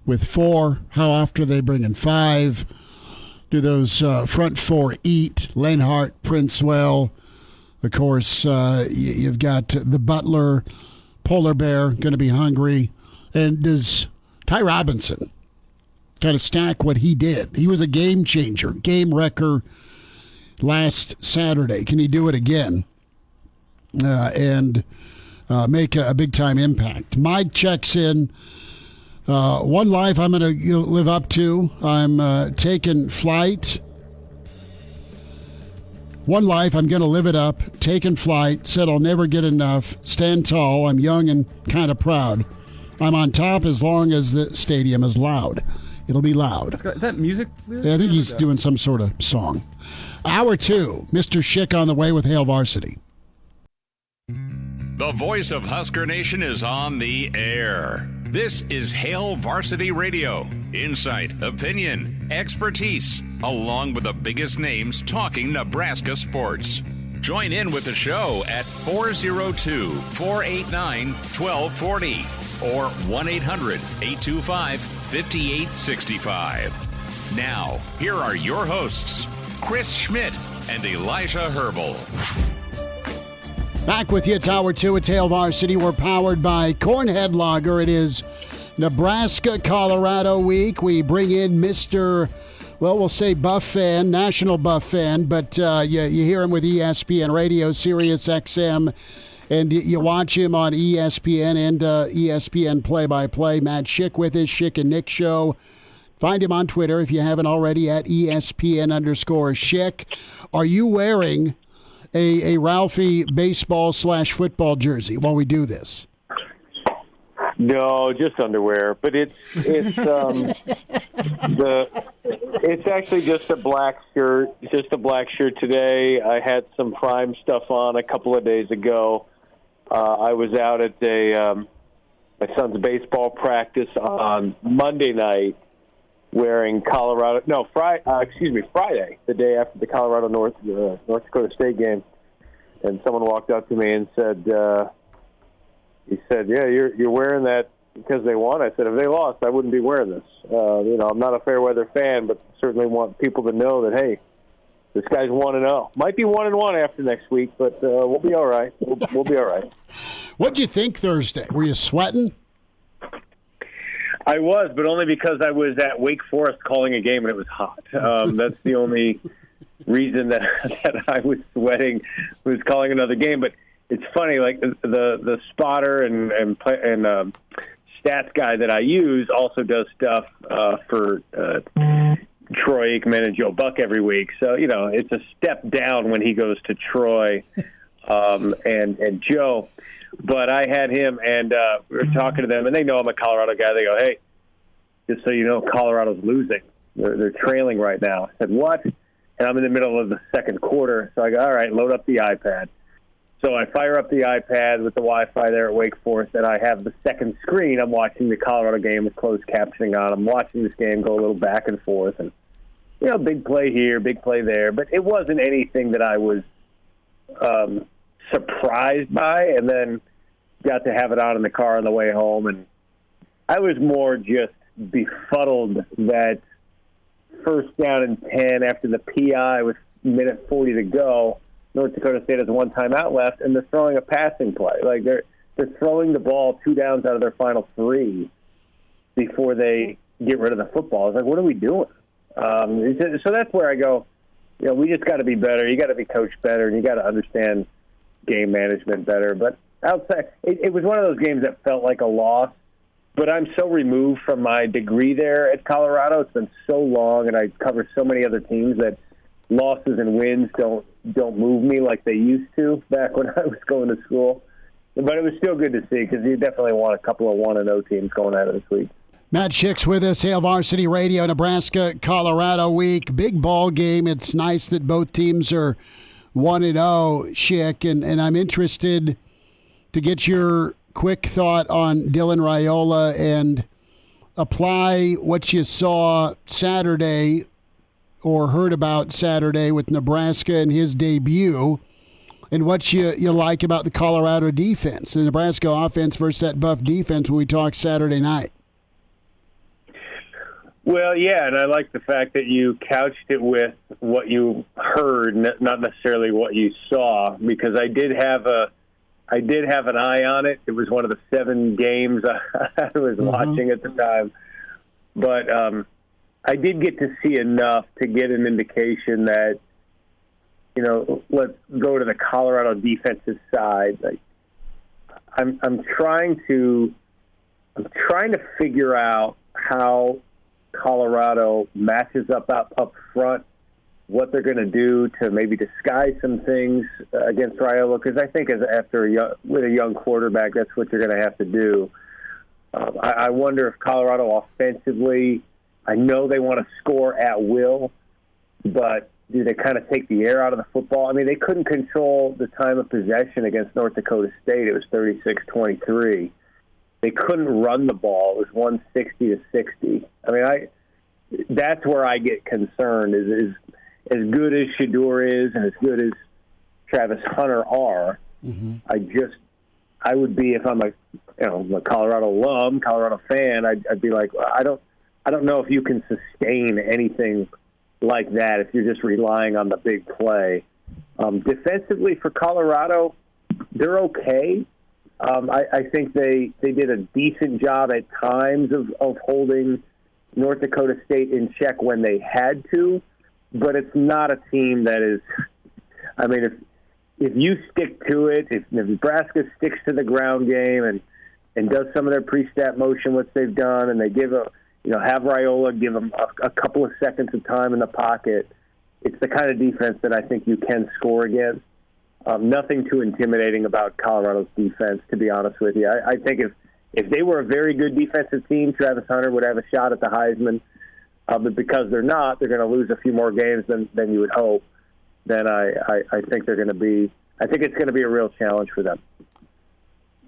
with 4? How often do they bring in 5? Do those front 4 eat? Lanehart, Princewell. Of course, you've got the Butler, Polar Bear, going to be hungry. And does Ty Robinson kind of stack what he did? He was a game changer, game wrecker last Saturday. Can he do it again and make a big-time impact? Mike checks in. One life I'm going to live up to. I'm taking flight. One life, I'm going to live it up. Taking flight. Said I'll never get enough. Stand tall. I'm young and kind of proud. I'm on top as long as the stadium is loud. It'll be loud. Is that music? Yeah, I think he's doing some sort of song. Hour 2, Mr. Schick on the way with Hail Varsity. The voice of Husker Nation is on the air. This is Hail Varsity Radio. Insight, opinion, expertise, along with the biggest names talking Nebraska sports. Join in with the show at 402-489-1240 or 1-800-825-5865. Now, here are your hosts, Chris Schmidt and Elijah Herbel. Back with you. It's Hour 2. It's Hail Varsity. We're powered by Cornhead Lager. It is Nebraska-Colorado week. We bring in Mr., we'll say Buff fan, national Buff fan, but you hear him with ESPN Radio, Sirius XM, and you watch him on ESPN and ESPN play-by-play. Matt Schick with his Schick and Nick show. Find him on Twitter if you haven't already at ESPN_Schick. Are you wearing a Ralphie baseball/football jersey while we do this? No, just underwear. But it's actually just a black shirt. Just a black shirt today. I had some Prime stuff on a couple of days ago. I was out at my son's baseball practice on Monday night wearing Friday, the day after the Colorado North Dakota State game, and someone walked up to me and said, "Yeah, you're wearing that because they won." I said, "If they lost, I wouldn't be wearing this. I'm not a fair weather fan, but certainly want people to know that hey, this guy's 1-0. Might be 1-1 after next week, but we'll be all right. We'll be all right." What'd you think Thursday? Were you sweating? I was, but only because I was at Wake Forest calling a game and it was hot. That's the only reason that I was sweating, was calling another game. But it's funny, like the spotter and stats guy that I use also does stuff for Troy Aikman and Joe Buck every week. So, it's a step down when he goes to Troy and Joe. But I had him, and we were talking to them, and they know I'm a Colorado guy. They go, hey, just so you know, Colorado's losing. They're trailing right now. I said, what? And I'm in the middle of the second quarter. So I go, all right, load up the iPad. So I fire up the iPad with the Wi-Fi there at Wake Forest, and I have the second screen. I'm watching the Colorado game with closed captioning on. I'm watching this game go a little back and forth. And, big play here, big play there. But it wasn't anything that I was surprised by, and then got to have it on in the car on the way home. And I was more just befuddled that first down and 10 after the PI with minute 40 to go, North Dakota State has one timeout left, and they're throwing a passing play. Like they're throwing the ball 2 downs out of their final 3 before they get rid of the football. It's like, what are we doing? So that's where I go, we just got to be better. You got to be coached better, and you got to understand game management better. But outside, it was one of those games that felt like a loss. But I'm so removed from my degree there at Colorado. It's been so long, and I cover so many other teams that losses and wins don't move me like they used to back when I was going to school. But it was still good to see because you definitely want a couple of 1-0 teams going out of this week. Matt Schick's with us, Hail Varsity Radio, Nebraska-Colorado week. Big ball game. It's nice that both teams are 1-0, Schick, and I'm interested to get your quick thought on Dylan Raiola and apply what you saw Saturday or heard about Saturday with Nebraska and his debut and what you like about the Colorado defense, the Nebraska offense versus that Buff defense when we talked Saturday night. Well, yeah, and I like the fact that you couched it with what you heard, not necessarily what you saw, because I did have an eye on it. It was one of the 7 games I was watching at the time. But I did get to see enough to get an indication that, let's go to the Colorado defensive side. Like, I'm trying to figure out how Colorado matches up front, what they're going to do to maybe disguise some things against Raiola, because I think with a young quarterback, that's what you're going to have to do. I wonder if Colorado offensively, I know they want to score at will, but do they kind of take the air out of the football? I mean, they couldn't control the time of possession against North Dakota State. It was 36-23. They couldn't run the ball. It was 160-60. I mean, that's where I get concerned is as good as Shedeur is and as good as Travis Hunter are, I would be, if I'm a Colorado alum, Colorado fan, I'd be like, I don't know if you can sustain anything like that if you're just relying on the big play. Defensively for Colorado, they're okay. I think they did a decent job at times of holding North Dakota State in check when they had to, but it's not a team that is – I mean, if you stick to it, if Nebraska sticks to the ground game and does some of their pre-snap motion, which they've done, and they give have Raiola give them a couple of seconds of time in the pocket, it's the kind of defense that I think you can score against. Nothing too intimidating about Colorado's defense, to be honest with you. I think if they were a very good defensive team, Travis Hunter would have a shot at the Heisman. But because they're not, they're going to lose a few more games than you would hope. Then I think they're going to be. I think it's going to be a real challenge for them.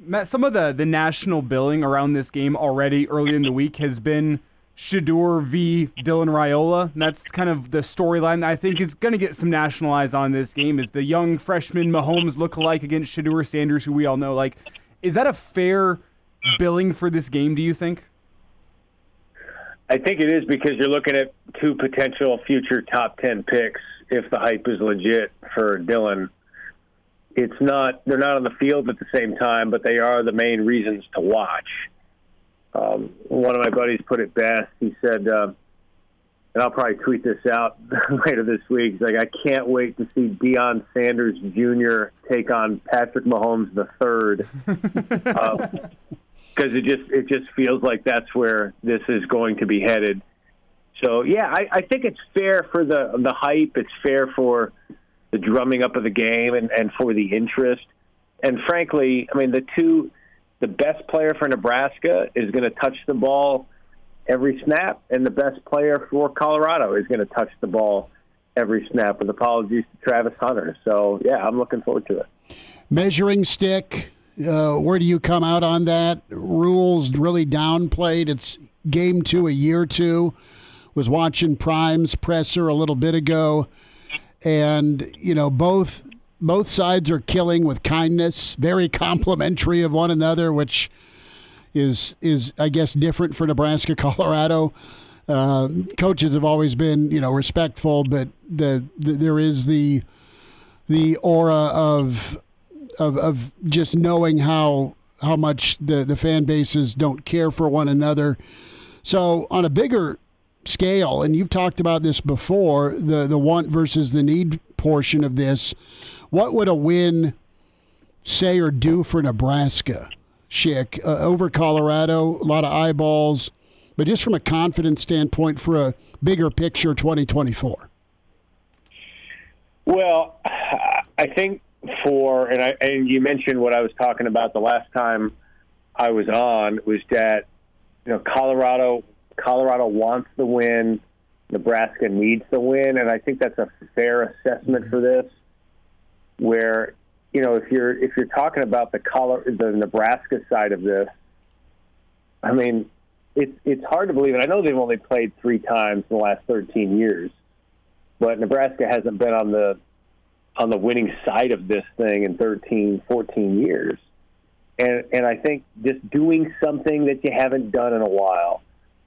Matt, some of the national billing around this game already early in the week has been Shedeur v. Dylan Raiola. And that's kind of the storyline that I think is going to get some national eyes on this game, is the young freshman Mahomes lookalike against Shedeur Sanders, who we all know. Like, is that a fair billing for this game, do you think? I think it is, because you're looking at 2 potential future top 10 picks if the hype is legit for Dylan. They're not on the field at the same time, but they are the main reasons to watch. One of my buddies put it best. He said, and I'll probably tweet this out later this week, he's like, I can't wait to see Deion Sanders Jr. take on Patrick Mahomes III. Because it just feels like that's where this is going to be headed. So, yeah, I think it's fair for the hype. It's fair for the drumming up of the game and for the interest. And frankly, I mean, the best player for Nebraska is going to touch the ball every snap, and the best player for Colorado is going to touch the ball every snap, with apologies to Travis Hunter. So, yeah, I'm looking forward to it. Measuring stick, where do you come out on that? Rules really downplayed. It's game 2 a year 2. Was watching Prime's presser a little bit ago, and, you know, both sides are killing with kindness, very complimentary of one another, which is I guess different for Nebraska-Colorado. Coaches have always been, you know, respectful, but there is the aura of just knowing how much the fan bases don't care for one another. So on a bigger scale, and you've talked about this before, the want versus the need portion of this, what would a win say or do for Nebraska, Schick, over Colorado? A lot of eyeballs, but just from a confidence standpoint for a bigger picture 2024. Well, I think and you mentioned what I was talking about the last time I was on, was that, you know, Colorado wants the win, Nebraska needs the win, and I think that's a fair assessment for this. Where, you know, if you're talking about the Nebraska side of this, I mean, it's hard to believe, and I know they've only played 3 times in the last 13 years, but Nebraska hasn't been on the winning side of this thing in 13, 14 years. And I think just doing something that you haven't done in a while,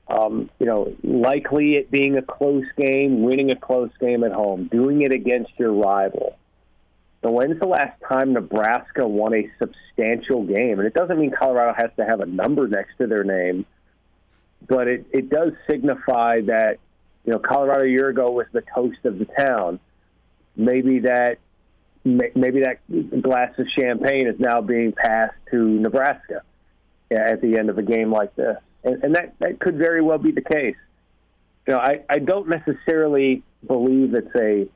you know, likely it being a close game, winning a close game at home, doing it against your rival. So when's the last time Nebraska won a substantial game? And it doesn't mean Colorado has to have a number next to their name, but it does signify that, you know, Colorado a year ago was the toast of the town. Maybe that glass of champagne is now being passed to Nebraska at the end of a game like this. And that could very well be the case. You know, I don't necessarily believe it's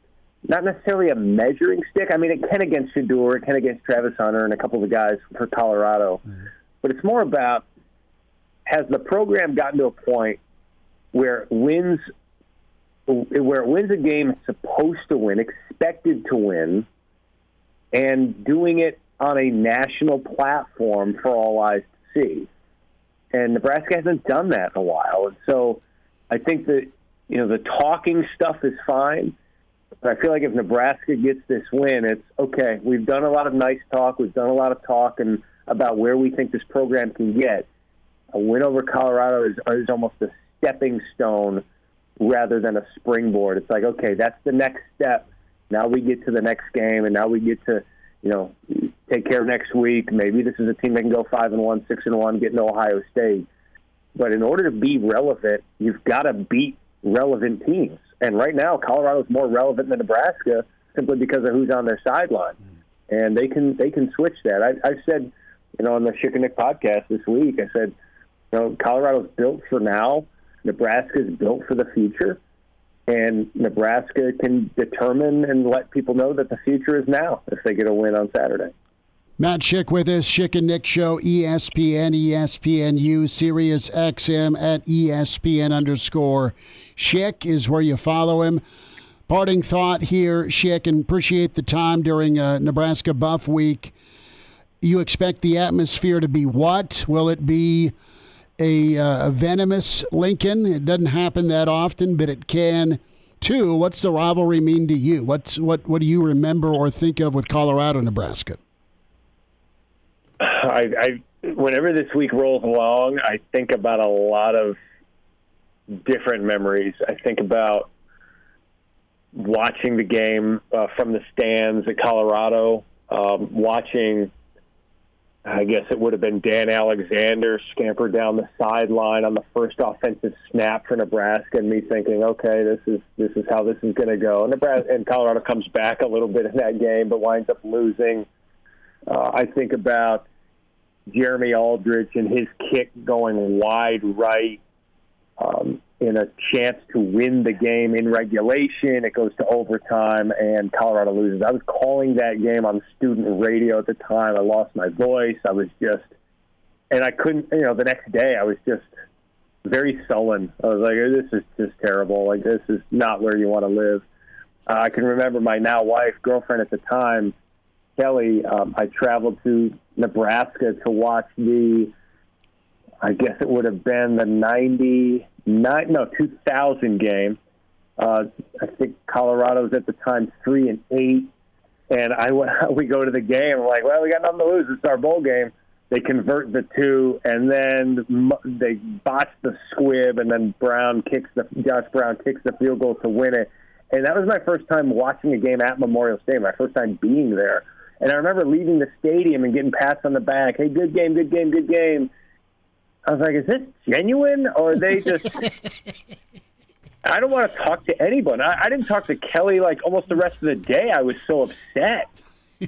not necessarily a measuring stick. I mean, it can against Shedeur, it can against Travis Hunter and a couple of the guys for Colorado. Mm-hmm. But it's more about, has the program gotten to a point where it wins a game it's supposed to win, expected to win, and doing it on a national platform for all eyes to see. And Nebraska hasn't done that in a while. And so I think that, you know, the talking stuff is fine. But I feel like if Nebraska gets this win, it's okay. We've done a lot of nice talk. We've done a lot of talking about where we think this program can get. A win over Colorado is almost a stepping stone rather than a springboard. It's like, okay, that's the next step. Now we get to the next game, and now we get to, you know, take care of next week. Maybe this is a team that can go 5-1, 6-1, get into Ohio State. But in order to be relevant, you've got to beat relevant teams. And right now, Colorado is more relevant than Nebraska simply because of who's on their sideline. And they can switch that. I've said, you know, on the Schick and Nick podcast this week, I said, you know, Colorado's built for now. Nebraska's built for the future. And Nebraska can determine and let people know that the future is now if they get a win on Saturday. Matt Schick with us, Schick and Nick Show, ESPN, ESPNU, Sirius XM at ESPN_. Schick is where you follow him. Parting thought here, Schick, and appreciate the time during Nebraska Buff Week. You expect the atmosphere to be what? Will it be a venomous Lincoln? It doesn't happen that often, but it can too. What's the rivalry mean to you? What do you remember or think of with Colorado, Nebraska? Whenever this week rolls along, I think about a lot of different memories. I think about watching the game from the stands at Colorado, watching, I guess it would have been Dan Alexander scamper down the sideline on the first offensive snap for Nebraska, and me thinking, okay, this is how this is going to go. And Colorado comes back a little bit in that game, but winds up losing. I think about Jeremy Aldrich and his kick going wide right. in a chance to win the game in regulation. It goes to overtime, and Colorado loses. I was calling that game on student radio at the time. I lost my voice. I was just, and I couldn't, the next day I was just very sullen. I was like, this is just terrible. Like, this is not where you want to live. I can remember my now wife, girlfriend at the time, Kelly, I traveled to Nebraska to watch I guess it would have been the 2000 game. I think Colorado was at the time 3-8, and we go to the game. I'm like, well, we got nothing to lose. It's our bowl game. They convert the 2, and then they botch the squib, and then Josh Brown kicks the field goal to win it. And that was my first time watching a game at Memorial Stadium, my first time being there. And I remember leaving the stadium and getting pats on the back. Hey, good game, good game, good game. I was like, is this genuine, or are they just... I don't want to talk to anyone. I didn't talk to Kelly like almost the rest of the day. I was so upset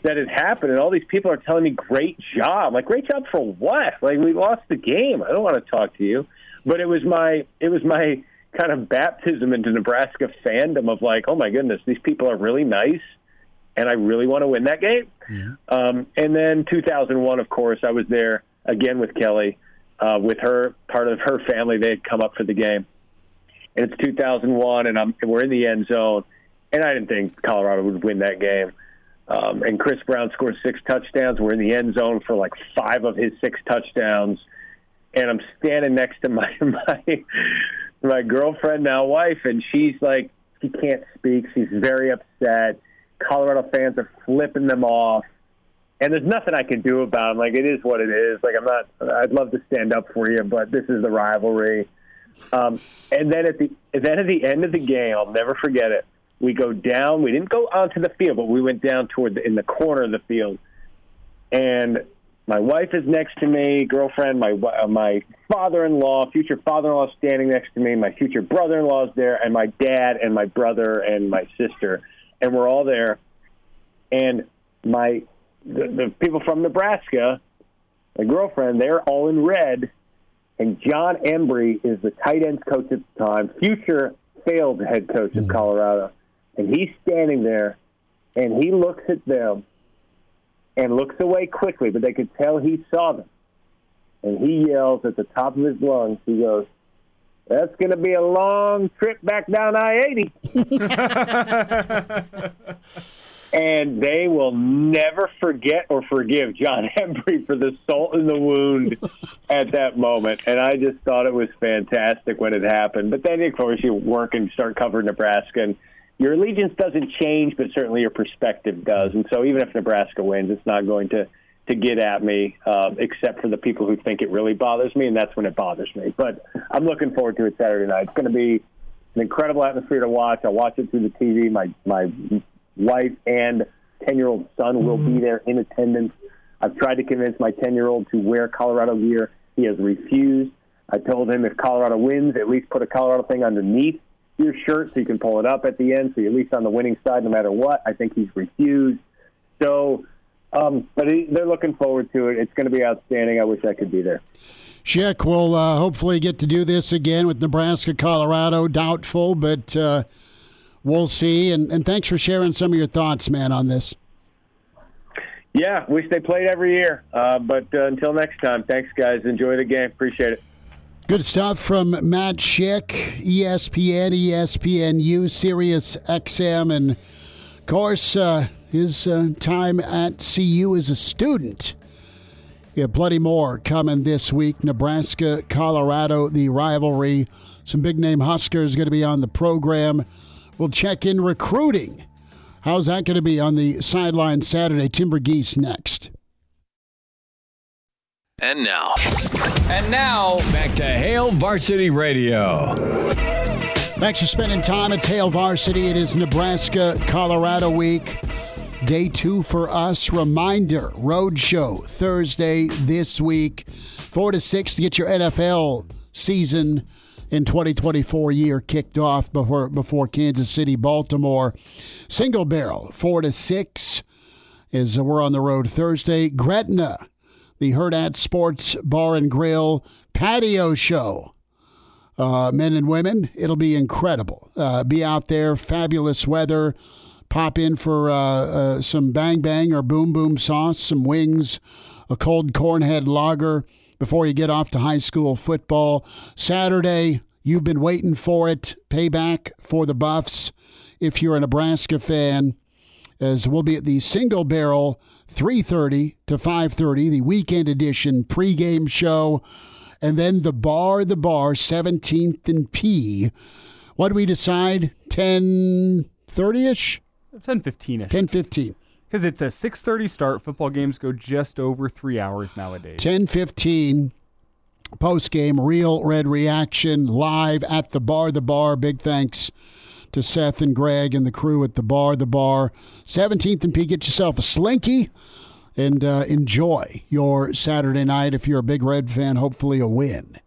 that it happened, and all these people are telling me, great job. Like, great job for what? Like, we lost the game. I don't want to talk to you. But it was my kind of baptism into Nebraska fandom of like, oh my goodness, these people are really nice, and I really want to win that game. Yeah. And then 2001, of course, I was there again with Kelly, with her, part of her family. They had come up for the game. And it's 2001, and we're in the end zone, and I didn't think Colorado would win that game. And Chris Brown scores 6 touchdowns. We're in the end zone for like 5 of his 6 touchdowns. And I'm standing next to my girlfriend, now wife, and she's like, she can't speak. She's very upset. Colorado fans are flipping them off. And there's nothing I can do about it. Like, it is what it is. Like, I'd love to stand up for you, but this is the rivalry. And then at the end of the game, I'll never forget it. We go down. We didn't go onto the field, but we went down in the corner of the field. And my wife is next to me, girlfriend, my father-in-law, future father-in-law standing next to me, my future brother-in-law is there, and my dad and my brother and my sister. And we're all there. And the people from Nebraska, my girlfriend, they're all in red. And John Embry is the tight ends coach at the time, future failed head coach of Colorado. And he's standing there, and he looks at them and looks away quickly, but they could tell he saw them. And he yells at the top of his lungs, he goes, "That's going to be a long trip back down I-80. And they will never forget or forgive John Embry for the salt in the wound at that moment. And I just thought it was fantastic when it happened. But then, of course, you work and start covering Nebraska, and your allegiance doesn't change, but certainly your perspective does. And so even if Nebraska wins, it's not going to get at me, except for the people who think it really bothers me, and that's when it bothers me. But I'm looking forward to it Saturday night. It's going to be an incredible atmosphere to watch. I'll watch it through the TV. My wife and 10-year-old son will be there in attendance. I've tried to convince my 10-year-old to wear Colorado gear. He has refused. I told him if Colorado wins, at least put a Colorado thing underneath your shirt so you can pull it up at the end, so you're at least on the winning side no matter what. I think he's refused. So, but they're looking forward to it. It's going to be outstanding. I wish I could be there. Schick will hopefully get to do this again with Nebraska-Colorado. Doubtful, but we'll see. And thanks for sharing some of your thoughts, man, on this. Yeah, wish they played every year. But until next time, thanks, guys. Enjoy the game. Appreciate it. Good stuff from Matt Schick, ESPN, ESPNU, Sirius XM, and, of course, his time at CU as a student. We have plenty more coming this week. Nebraska, Colorado, the rivalry. Some big-name Huskers going to be on the program. We'll check in recruiting. How's that going to be on the sideline Saturday? Tim Verghese next. And now, back to Hail Varsity Radio. Thanks for spending time. It's Hail Varsity. It is Nebraska-Colorado week. Day 2 for us. Reminder, road show Thursday this week. 4 to 6 to get your NFL season in 2024 year kicked off before Kansas City, Baltimore. Single barrel, 4 to 6 is we're on the road Thursday. Gretna, the Hurrdat Sports Bar and Grill patio show men and women. It'll be incredible. Be out there, fabulous weather. Pop in for some Bang Bang or Boom Boom sauce, some wings, a cold cornhead lager before you get off to high school football. Saturday, you've been waiting for it. Payback for the Buffs if you're a Nebraska fan, as we'll be at the Single Barrel 3:30 to 5:30, the weekend edition pregame show. And then the bar, 17th and P. What do we decide? 10:30-ish? 10:15-ish. 10:15. Because it's a 6:30 start. Football games go just over 3 hours nowadays. 10:15 post-game, Real Red Reaction live at the bar. Big thanks to Seth and Greg and the crew at the bar. 17th and P. Get yourself a Slinky and enjoy your Saturday night. If you're a big Red fan, hopefully a win.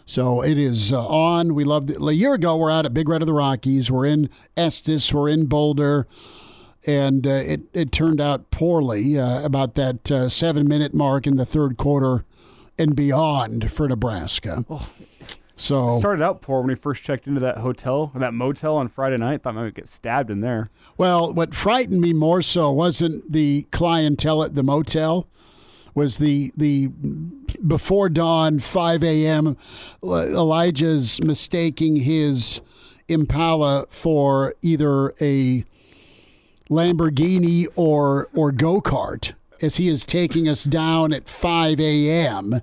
So it is on. We loved it. A year ago, we're out at Big Red of the Rockies. We're in Estes. We're in Boulder. And it turned out poorly about that 7-minute mark in the third quarter and beyond for Nebraska. Oh. So started out poor when we first checked into that hotel or that motel on Friday night. Thought maybe we'd get stabbed in there. Well, what frightened me more so wasn't the clientele at the motel, was the before dawn 5 a.m. Elijah's mistaking his Impala for either a Lamborghini or go-kart as he is taking us down at 5 a.m.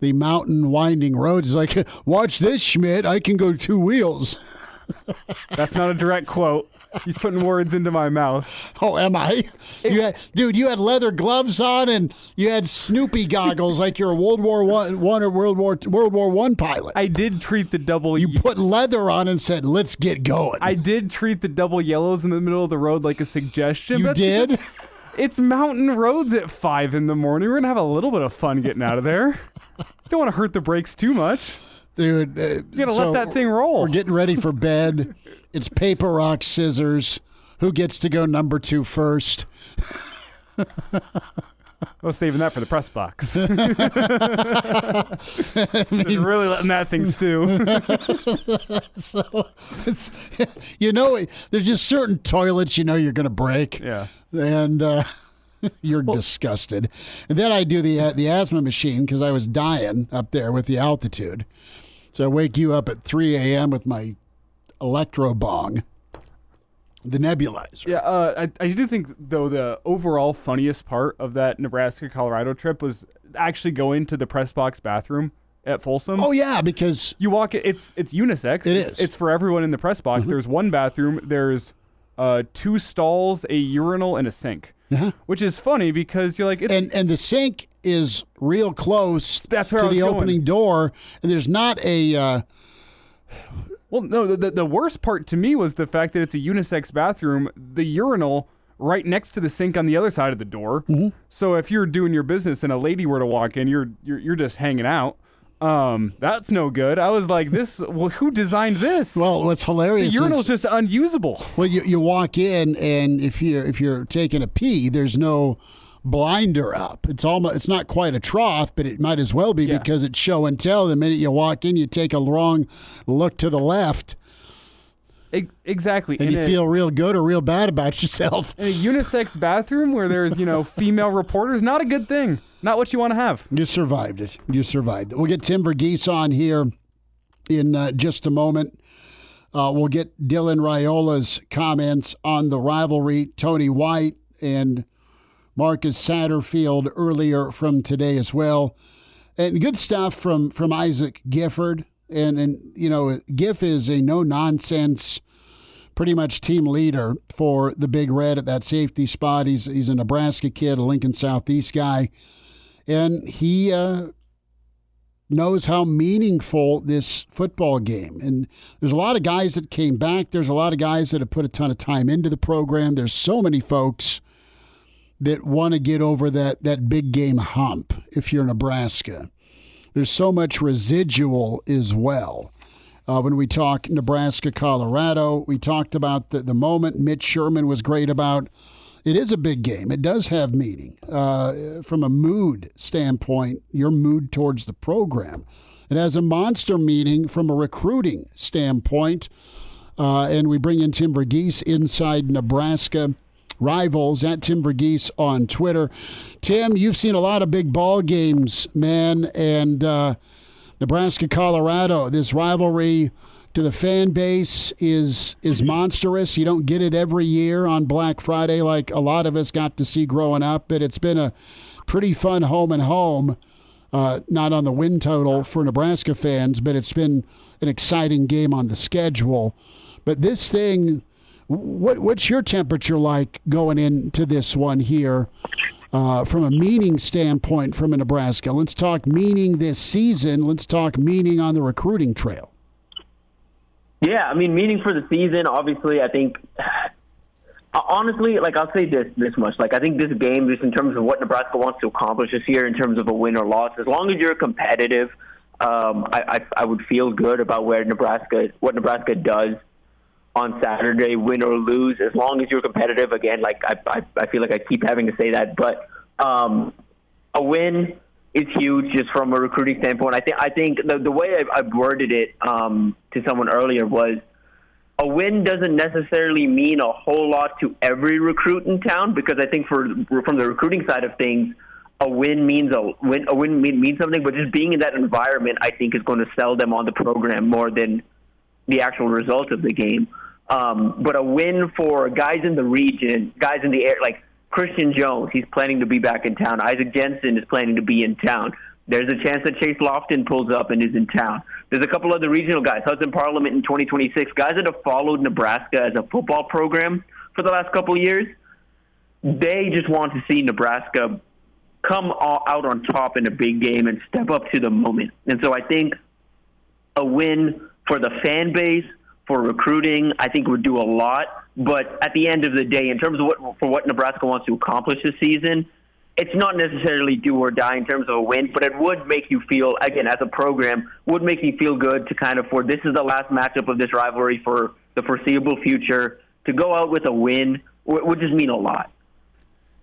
The mountain winding road. Is like, watch this, Schmidt. I can go 2 wheels. That's not a direct quote. He's putting words into my mouth. Oh, am I? You had leather gloves on and you had Snoopy goggles like you're a World War I or World War I pilot. I did treat the double. You put leather on and said, "Let's get going." I did treat the double yellows in the middle of the road like a suggestion. You did? It's mountain roads at 5 in the morning. We're gonna have a little bit of fun getting out of there. Don't want to hurt the brakes too much. Dude, you gotta let that thing roll. We're getting ready for bed. It's paper, rock, scissors. Who gets to go number 2 first? I was saving that for the press box. I mean, really letting that thing stew. So it's, there's just certain toilets you're going to break. Yeah. And you're disgusted. And then I do the asthma machine because I was dying up there with the altitude. So I wake you up at 3 a.m. with my electro bong, the nebulizer. Yeah, I do think, though, the overall funniest part of that Nebraska-Colorado trip was actually going to the press box bathroom at Folsom. Oh, yeah, because you walk it. It's unisex. It is. It's for everyone in the press box. Mm-hmm. There's one bathroom. There's 2 stalls, a urinal, and a sink. Uh-huh. Which is funny because you're like... And the sink is real close to the opening door, and there's not a... Well, no, the worst part to me was the fact that it's a unisex bathroom, the urinal right next to the sink on the other side of the door. Mm-hmm. So if you're doing your business and a lady were to walk in, you're just hanging out. That's no good. I was like, who designed this? Well, what's hilarious the urinal's just unusable. Well, you walk in, and if you're taking a pee, there's no blinder up. It's not quite a trough, but it might as well be because it's show and tell. The minute you walk in, you take a wrong look to the left. Exactly. And you feel real good or real bad about yourself. In a unisex bathroom where there's, female reporters, not a good thing. Not what you want to have. You survived it. We'll get Tim Verghese on here in just a moment. We'll get Dylan Raiola's comments on the rivalry, Tony White and Marcus Satterfield earlier from today as well. And good stuff from Isaac Gifford. And Giff is a no-nonsense, pretty much team leader for the Big Red at that safety spot. He's a Nebraska kid, a Lincoln Southeast guy. And he knows how meaningful this football game. And there's a lot of guys that came back. There's a lot of guys that have put a ton of time into the program. There's so many folks that want to get over that big game hump if you're Nebraska. There's so much residual as well. When we talk Nebraska-Colorado, we talked about the moment Mitch Sherman was great about. It is a big game. It does have meaning. From a mood standpoint, your mood towards the program. It has a monster meaning from a recruiting standpoint. And we bring in Tim Verghese inside Nebraska Rivals at Tim Verghese on Twitter. Tim, you've seen a lot of big ball games, man, and Nebraska-Colorado. This rivalry to the fan base is monstrous. You don't get it every year on Black Friday like a lot of us got to see growing up, but it's been a pretty fun home and home. Not on the win total for Nebraska fans, but it's been an exciting game on the schedule. But this thing, what's your temperature like going into this one here from a meaning standpoint from Nebraska? Let's talk meaning this season. Let's talk meaning on the recruiting trail. Yeah, I mean, meaning for the season, obviously, I think, honestly, like, I'll say this much. Like, I think this game, just in terms of what Nebraska wants to accomplish this year in terms of a win or loss, as long as you're competitive, I would feel good about what Nebraska does on Saturday, win or lose, as long as you're competitive. Again, like I feel like I keep having to say that, but a win is huge just from a recruiting standpoint. I think the way I've worded it to someone earlier was a win doesn't necessarily mean a whole lot to every recruit in town, because I think from the recruiting side of things, a win means something, but just being in that environment, I think, is going to sell them on the program more than the actual result of the game. But a win for guys in the region, guys in the air, like Christian Jones, he's planning to be back in town. Isaac Jensen is planning to be in town. There's a chance that Chase Lofton pulls up and is in town. There's a couple other regional guys, Hudson Parliament in 2026, guys that have followed Nebraska as a football program for the last couple of years. They just want to see Nebraska come out on top in a big game and step up to the moment. And so I think a win for the fan base, for recruiting, I think would do a lot. But at the end of the day, in terms of what Nebraska wants to accomplish this season, it's not necessarily do or die in terms of a win, but it would make you feel, again, as a program, would make you feel good to kind of, for this is the last matchup of this rivalry for the foreseeable future, to go out with a win would just mean a lot.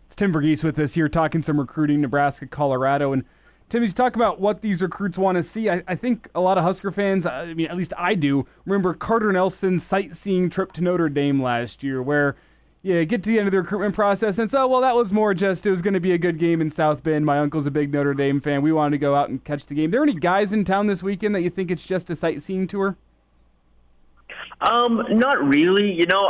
It's Tim Verghese with us here talking some recruiting, Nebraska-Colorado. And Tim, as you talk about what these recruits want to see, I think a lot of Husker fans, I mean, at least I do, remember Carter Nelson's sightseeing trip to Notre Dame last year, where you get to the end of the recruitment process and say, well, that was more just, it was going to be a good game in South Bend. My uncle's a big Notre Dame fan. We wanted to go out and catch the game. Are there any guys in town this weekend that you think it's just a sightseeing tour? Not really. You know,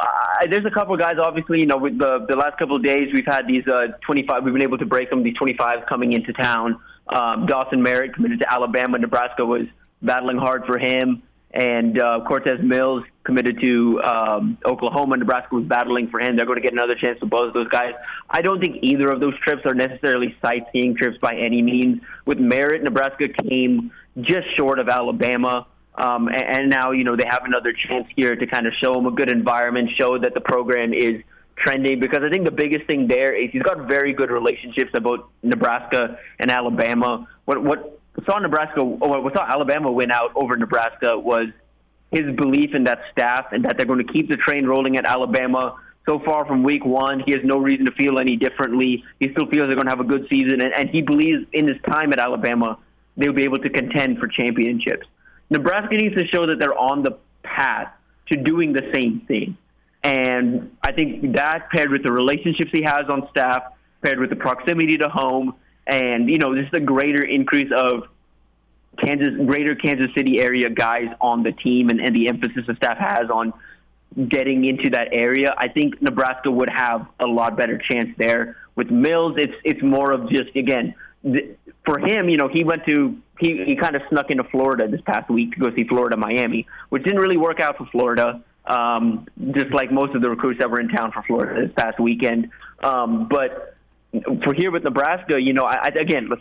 there's a couple of guys, obviously, you know, with the last couple of days, we've had these 25, we've been able to break them, these 25s coming into town. Dawson Merritt committed to Alabama. Nebraska was battling hard for him. And Cortez Mills committed to Oklahoma. Nebraska was battling for him. They're going to get another chance to buzz those guys. I don't think either of those trips are necessarily sightseeing trips by any means. With Merritt, Nebraska came just short of Alabama. And now, you know, they have another chance here to kind of show them a good environment, show that the program is trending, because I think the biggest thing there is he's got very good relationships about Nebraska and Alabama. What saw Alabama win out over Nebraska was his belief in that staff and that they're going to keep the train rolling at Alabama. So far from week one, he has no reason to feel any differently. He still feels they're going to have a good season, and he believes in his time at Alabama they'll be able to contend for championships. Nebraska needs to show that they're on the path to doing the same thing. And I think that, paired with the relationships he has on staff, paired with the proximity to home, and, you know, just the greater increase of greater Kansas City area guys on the team and the emphasis the staff has on getting into that area, I think Nebraska would have a lot better chance there. With Mills, it's more of just, again, for him, you know, he kind of snuck into Florida this past week to go see Florida-Miami, which didn't really work out for Florida, just like most of the recruits that were in town for Florida this past weekend. But for here with Nebraska, you know,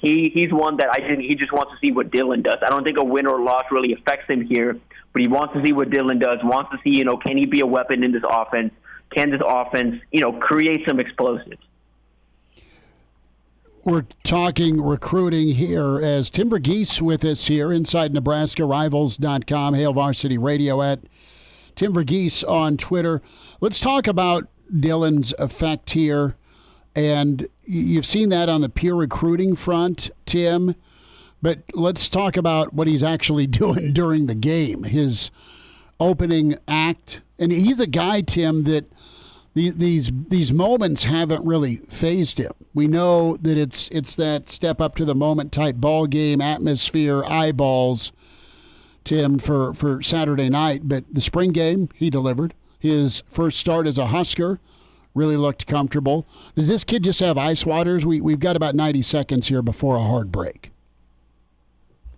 he's one that he just wants to see what Dylan does. I don't think a win or loss really affects him here, but he wants to see what Dylan does, wants to see, you know, can he be a weapon in this offense? Can this offense, you know, create some explosives? We're talking recruiting here as Tim Verghese with us here inside NebraskaRivals.com, Hail Varsity Radio at Tim Verghese on Twitter. Let's talk about Dylan's effect here. And you've seen that on the peer recruiting front, Tim. But let's talk about what he's actually doing during the game. His opening act, and he's a guy, Tim, that these moments haven't really fazed him. We know that it's that step up to the moment type ball game atmosphere, eyeballs, Tim, for Saturday night. But the spring game, he delivered. His first start as a Husker really looked comfortable. Does this kid just have ice waters? We've got about 90 seconds here before a hard break.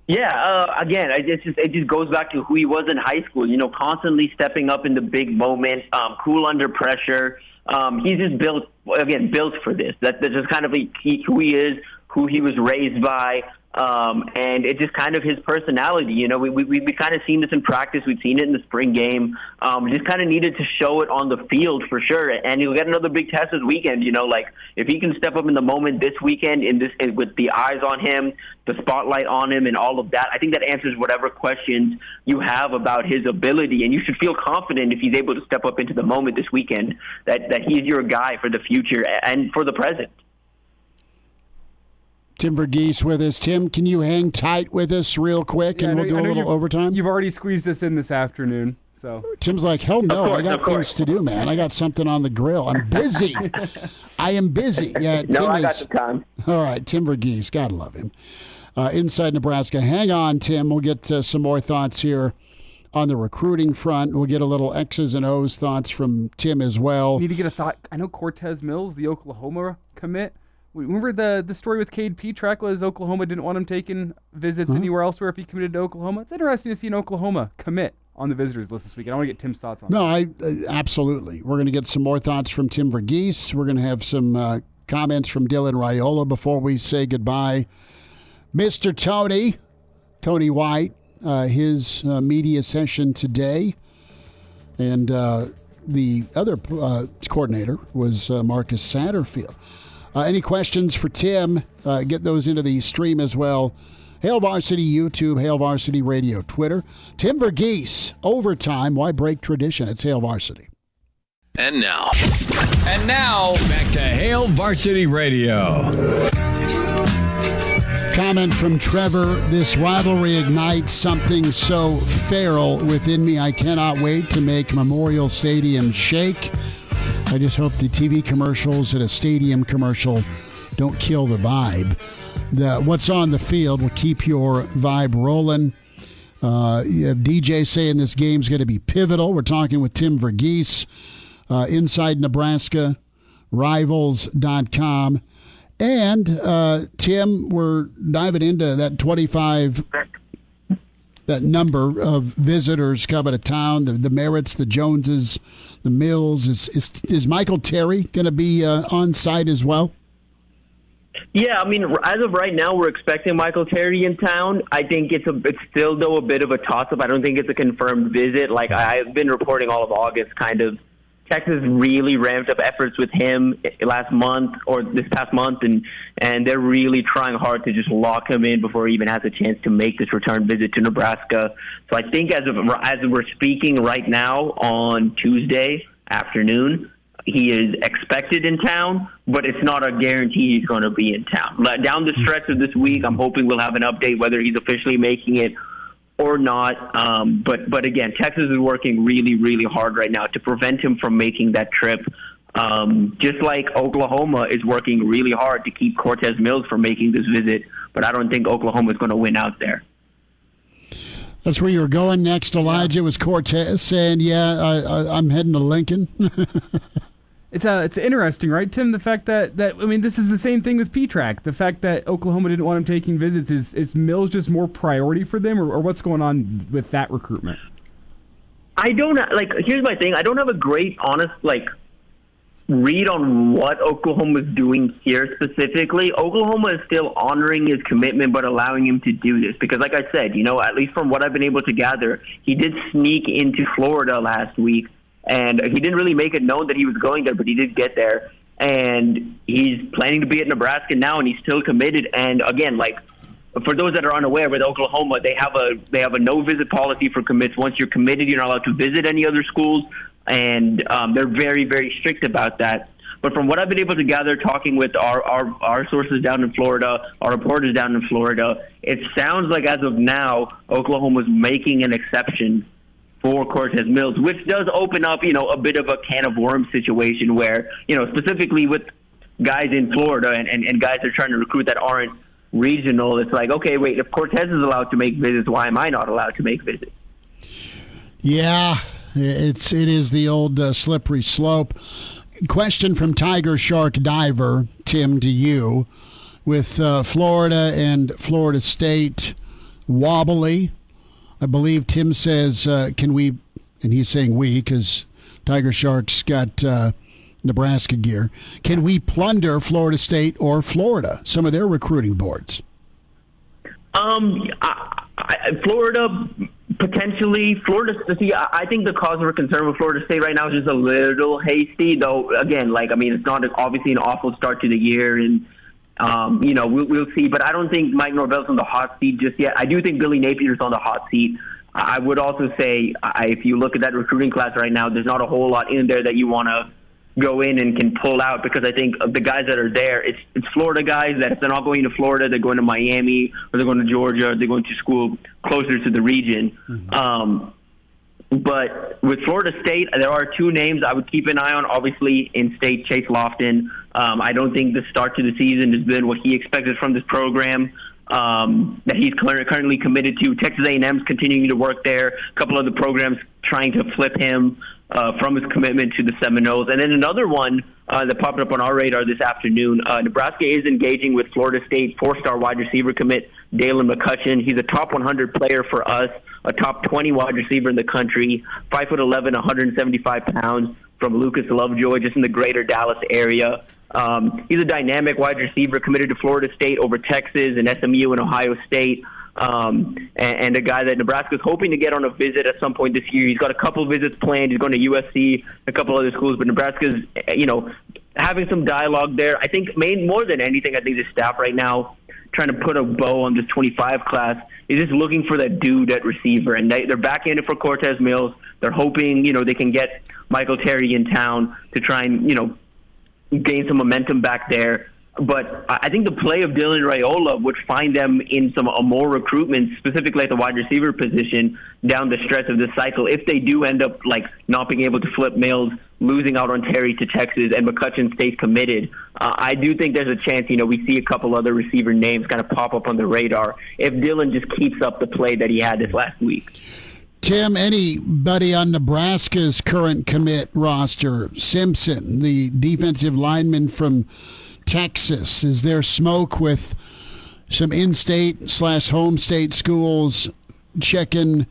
Yeah, again, it just goes back to who he was in high school. Constantly stepping up in the big moment, cool under pressure. He's just built for this. That's just kind of who he is, who he was raised by. And it's just kind of his personality. We've kind of seen this in practice. We've seen it in the spring game. Just kind of needed to show it on the field for sure. And he'll get another big test this weekend. If he can step up in the moment this weekend with the eyes on him, the spotlight on him, and all of that, I think that answers whatever questions you have about his ability. And you should feel confident if he's able to step up into the moment this weekend that he's your guy for the future and for the present. Tim Verghese with us. Tim, can you hang tight with us real quick, and we'll do a little overtime? You've already squeezed us in this afternoon. So Tim's like, hell no, I got things to do, man. I got something on the grill. I'm busy. I am busy. Yeah, Tim I got the time. All right, Tim Verghese. Gotta love him. Inside Nebraska. Hang on, Tim. We'll get some more thoughts here on the recruiting front. We'll get a little X's and O's thoughts from Tim as well. Need to get a thought. I know Cortez Mills, the Oklahoma commit. Remember the story with Cade Petrak was Oklahoma didn't want him taking visits anywhere else where if he committed to Oklahoma. It's interesting to see an Oklahoma commit on the visitors list this weekend. I want to get Tim's thoughts on that. No, absolutely. We're going to get some more thoughts from Tim Verghese. We're going to have some comments from Dylan Raiola before we say goodbye. Mr. Tony White, his media session today. And the other coordinator was Marcus Satterfield. Any questions for Tim? Get those into the stream as well. Hail Varsity YouTube, Hail Varsity Radio, Twitter. Tim Verghese, overtime. Why break tradition? It's Hail Varsity. And now, back to Hail Varsity Radio. Comment from Trevor. This rivalry ignites something so feral within me. I cannot wait to make Memorial Stadium shake. I just hope the TV commercials and a stadium commercial don't kill the vibe. What's on the field will keep your vibe rolling. You have DJ saying this game's going to be pivotal. We're talking with Tim Verghese, Inside Nebraska, Rivals.com. And, Tim, we're diving into that 25, that number of visitors coming to town, the Merritts, the Joneses, the Mills. Is Michael Terry going to be on site as well? Yeah, I mean, as of right now, we're expecting Michael Terry in town. I think it's still, though, a bit of a toss-up. I don't think it's a confirmed visit. Like, I've been reporting all of August, kind of. Texas really ramped up efforts with him last month or this past month, and they're really trying hard to just lock him in before he even has a chance to make this return visit to Nebraska. So I think as we're speaking right now on Tuesday afternoon, he is expected in town, but it's not a guarantee he's going to be in town. Down the stretch of this week, I'm hoping we'll have an update whether he's officially making it or not. But again, Texas is working really, really hard right now to prevent him from making that trip. Just like Oklahoma is working really hard to keep Cortez Mills from making this visit, but I don't think Oklahoma is going to win out there. That's where you were going next, Elijah. Yeah. Was Cortez saying, I'm heading to Lincoln? It's interesting, right, Tim? The fact that I mean, this is the same thing with Petrak. The fact that Oklahoma didn't want him taking visits, is Mills just more priority for them, or what's going on with that recruitment? I don't, here's my thing. I don't have a great, honest, read on what Oklahoma's doing here specifically. Oklahoma is still honoring his commitment but allowing him to do this because, like I said, at least from what I've been able to gather, he did sneak into Florida last week, and he didn't really make it known that he was going there, but he did get there, and he's planning to be at Nebraska now, and he's still committed. And again, for those that are unaware, with Oklahoma, they have a no-visit policy for commits. Once you're committed, you're not allowed to visit any other schools, and they're very, very strict about that. But from what I've been able to gather, talking with our sources down in Florida, our reporters down in Florida, it sounds like as of now, Oklahoma's making an exception for Cortez Mills, which does open up, a bit of a can of worms situation where, specifically with guys in Florida and guys that are trying to recruit that aren't regional, it's like, okay, wait, if Cortez is allowed to make visits, why am I not allowed to make visits? Yeah, it is the old slippery slope. Question from Tiger Shark Diver, Tim, to you. With Florida and Florida State wobbly, I believe Tim says, can we, and he's saying we because Tiger Shark's got Nebraska gear, can we plunder Florida State or Florida, some of their recruiting boards? Florida, potentially. I think the cause for concern with Florida State right now is just a little hasty, though, again, it's not obviously an awful start to the year, and, we'll see. But I don't think Mike Norvell's on the hot seat just yet. I do think Billy Napier's on the hot seat. I would also say, if you look at that recruiting class right now, there's not a whole lot in there that you want to go in and can pull out, because I think of the guys that are there, it's Florida guys that if they're not going to Florida, they're going to Miami, or they're going to Georgia, or they're going to school closer to the region. Mm-hmm. But with Florida State, there are two names I would keep an eye on. Obviously, in-state Chase Lofton. I don't think the start to the season has been what he expected from this program that he's currently committed to. Texas A&M's continuing to work there. A couple of the programs trying to flip him from his commitment to the Seminoles. And then another one that popped up on our radar this afternoon, Nebraska is engaging with Florida State four-star wide receiver commit Dalen McCutcheon. He's a top 100 player for us, a top 20 wide receiver in the country, 5'11", 175 pounds, from Lucas Lovejoy, just in the greater Dallas area. He's a dynamic wide receiver committed to Florida State over Texas and SMU and Ohio State. And a guy that Nebraska's hoping to get on a visit at some point this year. He's got a couple visits planned. He's going to USC, a couple other schools, but Nebraska's, having some dialogue there. I think more than anything, I think the staff right now trying to put a bow on this 25 class is just looking for that dude at receiver. And they're back in it for Cortez Mills. They're hoping, they can get Michael Terry in town to try and, gain some momentum back there. But I think the play of Dylan Raiola would find them in more recruitment, specifically at the wide receiver position down the stretch of this cycle. If they do end up not being able to flip Mills, losing out on Terry to Texas, and McCutcheon stays committed, I do think there's a chance, we see a couple other receiver names kind of pop up on the radar if Dylan just keeps up the play that he had this last week. Tim, anybody on Nebraska's current commit roster? Simpson, the defensive lineman from Texas. Is there smoke with some in-state/home state schools checking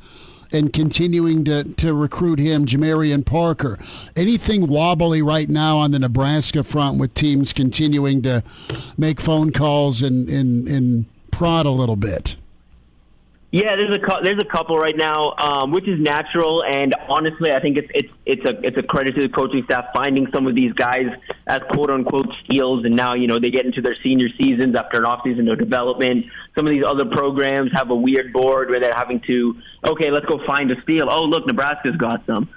and continuing to recruit him? Jamarian Parker. Anything wobbly right now on the Nebraska front with teams continuing to make phone calls and prod a little bit? Yeah, there's a couple right now, which is natural, and honestly, I think it's a credit to the coaching staff finding some of these guys as quote unquote steals, and now they get into their senior seasons after an offseason of development. Some of these other programs have a weird board where they're having to, okay, let's go find a steal. Oh, look, Nebraska's got some.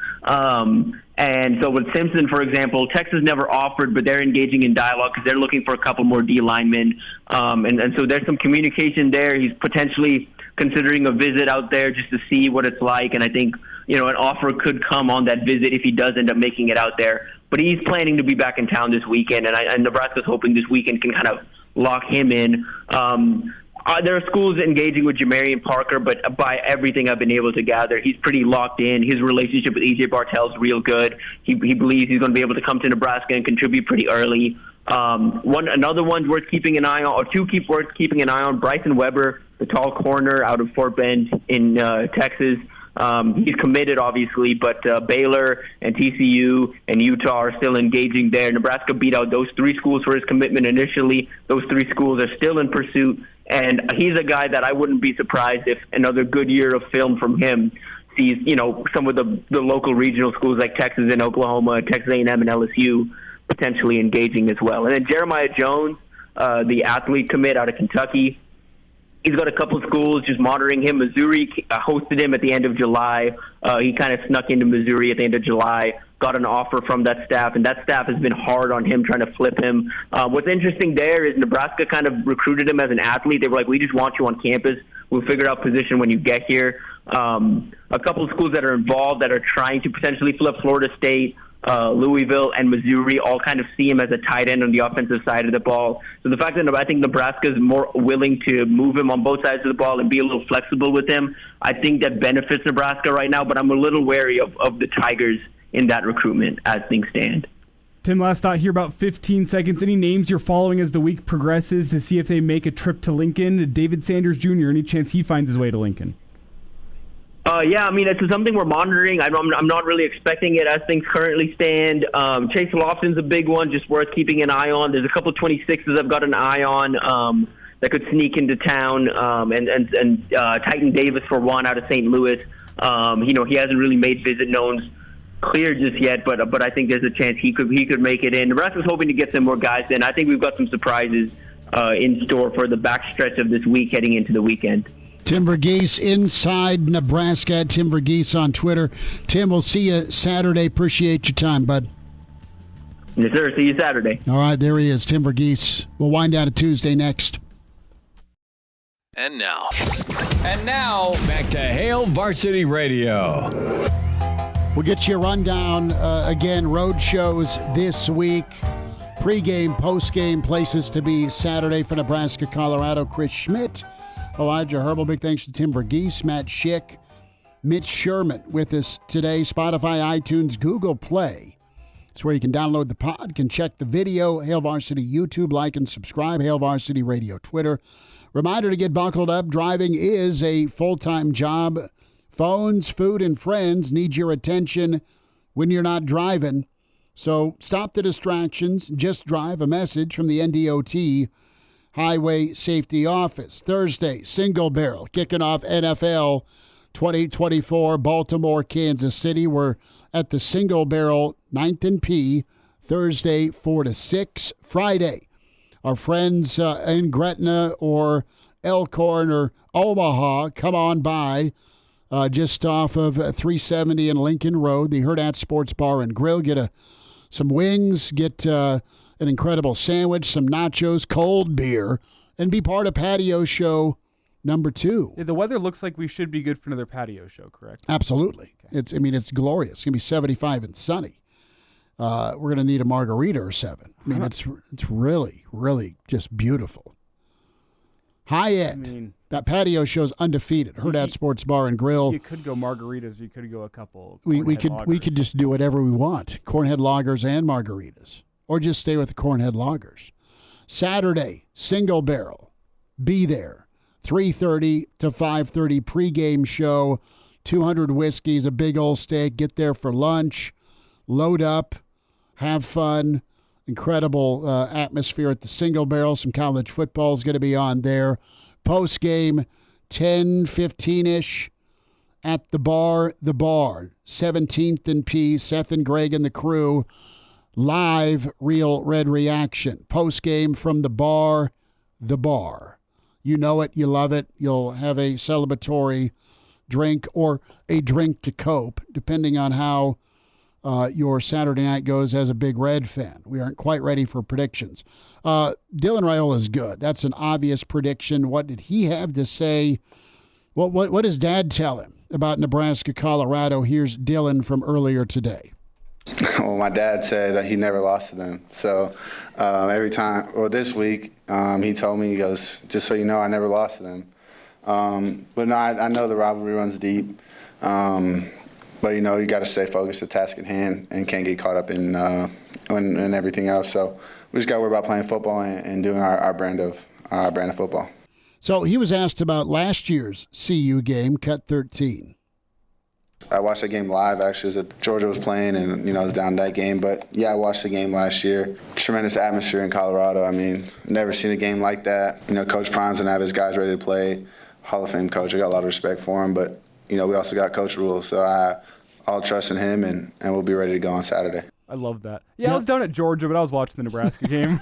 And so with Simpson, for example, Texas never offered, but they're engaging in dialogue because they're looking for a couple more D linemen, and so there's some communication there. He's potentially considering a visit out there just to see what it's like. And I think, an offer could come on that visit if he does end up making it out there. But he's planning to be back in town this weekend, and Nebraska's hoping this weekend can kind of lock him in. There are schools engaging with Jamarian Parker, but by everything I've been able to gather, he's pretty locked in. His relationship with E.J. Bartell's real good. He believes he's going to be able to come to Nebraska and contribute pretty early. Another one's worth keeping an eye on, or two worth keeping an eye on, Bryson Weber, the tall corner out of Fort Bend in Texas. He's committed, obviously, but Baylor and TCU and Utah are still engaging there. Nebraska beat out those three schools for his commitment initially. Those three schools are still in pursuit, and he's a guy that I wouldn't be surprised if another good year of film from him sees, some of the local regional schools like Texas and Oklahoma, Texas A&M and LSU potentially engaging as well. And then Jeremiah Jones, the athlete commit out of Kentucky, he's got a couple of schools just monitoring him. Missouri hosted him at the end of July. He kind of snuck into Missouri at the end of July, got an offer from that staff, and that staff has been hard on him, trying to flip him. What's interesting there is Nebraska kind of recruited him as an athlete. They were like, we just want you on campus. We'll figure out position when you get here. A couple of schools that are involved that are trying to potentially flip Florida State, Louisville, and Missouri all kind of see him as a tight end on the offensive side of the ball. So the fact that I think Nebraska is more willing to move him on both sides of the ball and be a little flexible with him, I think that benefits Nebraska right now, but I'm a little wary of the Tigers in that recruitment as things stand. Tim, last thought here, about 15 seconds. Any names you're following as the week progresses to see if they make a trip to Lincoln? David Sanders Jr., any chance he finds his way to Lincoln? Yeah, I mean, it's something we're monitoring. I'm not really expecting it as things currently stand. Chase Lofton's a big one, just worth keeping an eye on. There's a couple 26s I've got an eye on that could sneak into town, and Titan Davis for one out of St. Louis. He hasn't really made visit knowns clear just yet, but I think there's a chance he could make it in. Nebraska's hoping to get some more guys in. I think we've got some surprises in store for the backstretch of this week heading into the weekend. Tim Verghese, Inside Nebraska, at Tim Verghese on Twitter. Tim, we'll see you Saturday. Appreciate your time, bud. Yes, sir. See you Saturday. All right, there he is, Tim Verghese. We'll wind down a Tuesday next. And now, back to Hail Varsity Radio. We'll get you a rundown, again, road shows this week. Pre-game, post-game, places to be Saturday for Nebraska-Colorado. Chris Schmidt, Elijah Herbel. Big thanks to Tim Verghese, Matt Schick, Mitch Sherman with us today. Spotify, iTunes, Google Play. It's where you can download the pod, can check the video. Hail Varsity YouTube, like and subscribe. Hail Varsity Radio Twitter. Reminder to get buckled up. Driving is a full-time job. Phones, food, and friends need your attention when you're not driving. So stop the distractions. Just drive. A message from the NDOT Highway Safety Office. Thursday, Single Barrel, kicking off NFL 2024, Baltimore, Kansas City. We're at the Single Barrel, 9th and P, Thursday, 4 to 6. Friday, our friends in Gretna or Elkhorn or Omaha, come on by just off of 370 and Lincoln Road, the Hurrdat Sports Bar and Grill. Get some wings, get an incredible sandwich, some nachos, cold beer, and be part of patio show number 2. Yeah, the weather looks like we should be good for another patio show, correct? Absolutely. Okay. It's glorious. It's going to be 75 and sunny. We're going to need a margarita or 7. I mean, it's really, really just beautiful. High end. That patio show's undefeated. Hurrdat Sports Bar and Grill. You could go margaritas. You could go a couple. We could just do whatever we want. Cornhead lagers and margaritas. Or just stay with the Cornhead lagers. Saturday, Single Barrel. Be there. 3:30 to 5:30 pregame show. 200 whiskeys, a big old steak. Get there for lunch. Load up. Have fun. Incredible atmosphere at the Single Barrel. Some college football is going to be on there. Post-game, 10:15-ish at the bar. 17th and P. Seth and Greg and the crew. Live Real Red Reaction. Post-game from the bar. You know it. You love it. You'll have a celebratory drink or a drink to cope, depending on how your Saturday night goes as a Big Red fan. We aren't quite ready for predictions. Dylan Raiola is good. That's an obvious prediction. What did he have to say? What does Dad tell him about Nebraska-Colorado? Here's Dylan from earlier today. Well, my dad said that he never lost to them. So every time, or this week, he told me, he goes, just so you know, I never lost to them. But no, I know the rivalry runs deep. But, you know, you got to stay focused, the task at hand, and can't get caught up in everything else. So we just got to worry about playing football and doing our brand of football. So he was asked about last year's CU game, cut 13. I watched the game live, actually. Georgia was playing, and, you know, I was down that game. But, yeah, I watched the game last year. Tremendous atmosphere in Colorado. I mean, never seen a game like that. You know, Coach Prime's going to have his guys ready to play. Hall of Fame coach. I got a lot of respect for him. But, you know, we also got Coach Rule. So I'll trust in him, and we'll be ready to go on Saturday. I love that. Yeah, I was down at Georgia, but I was watching the Nebraska game.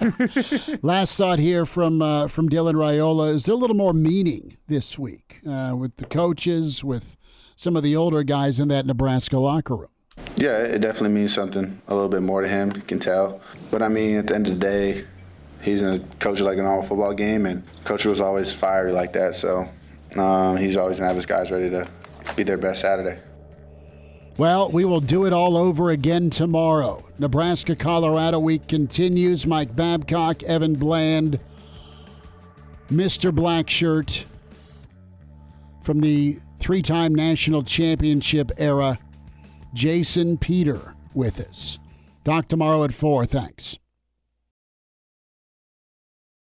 Last thought here from Dylan Raiola. Is there a little more meaning this week with the coaches, with some of the older guys in that Nebraska locker room? Yeah, it definitely means something a little bit more to him. You can tell. But, I mean, at the end of the day, he's a coach like a normal football game, and coach was always fiery like that. So he's always going to have his guys ready to be their best Saturday. Well, we will do it all over again tomorrow. Nebraska-Colorado week continues. Mike Babcock, Evan Bland, Mr. Blackshirt from the three-time national championship era, Jason Peter with us. Talk tomorrow at 4. Thanks.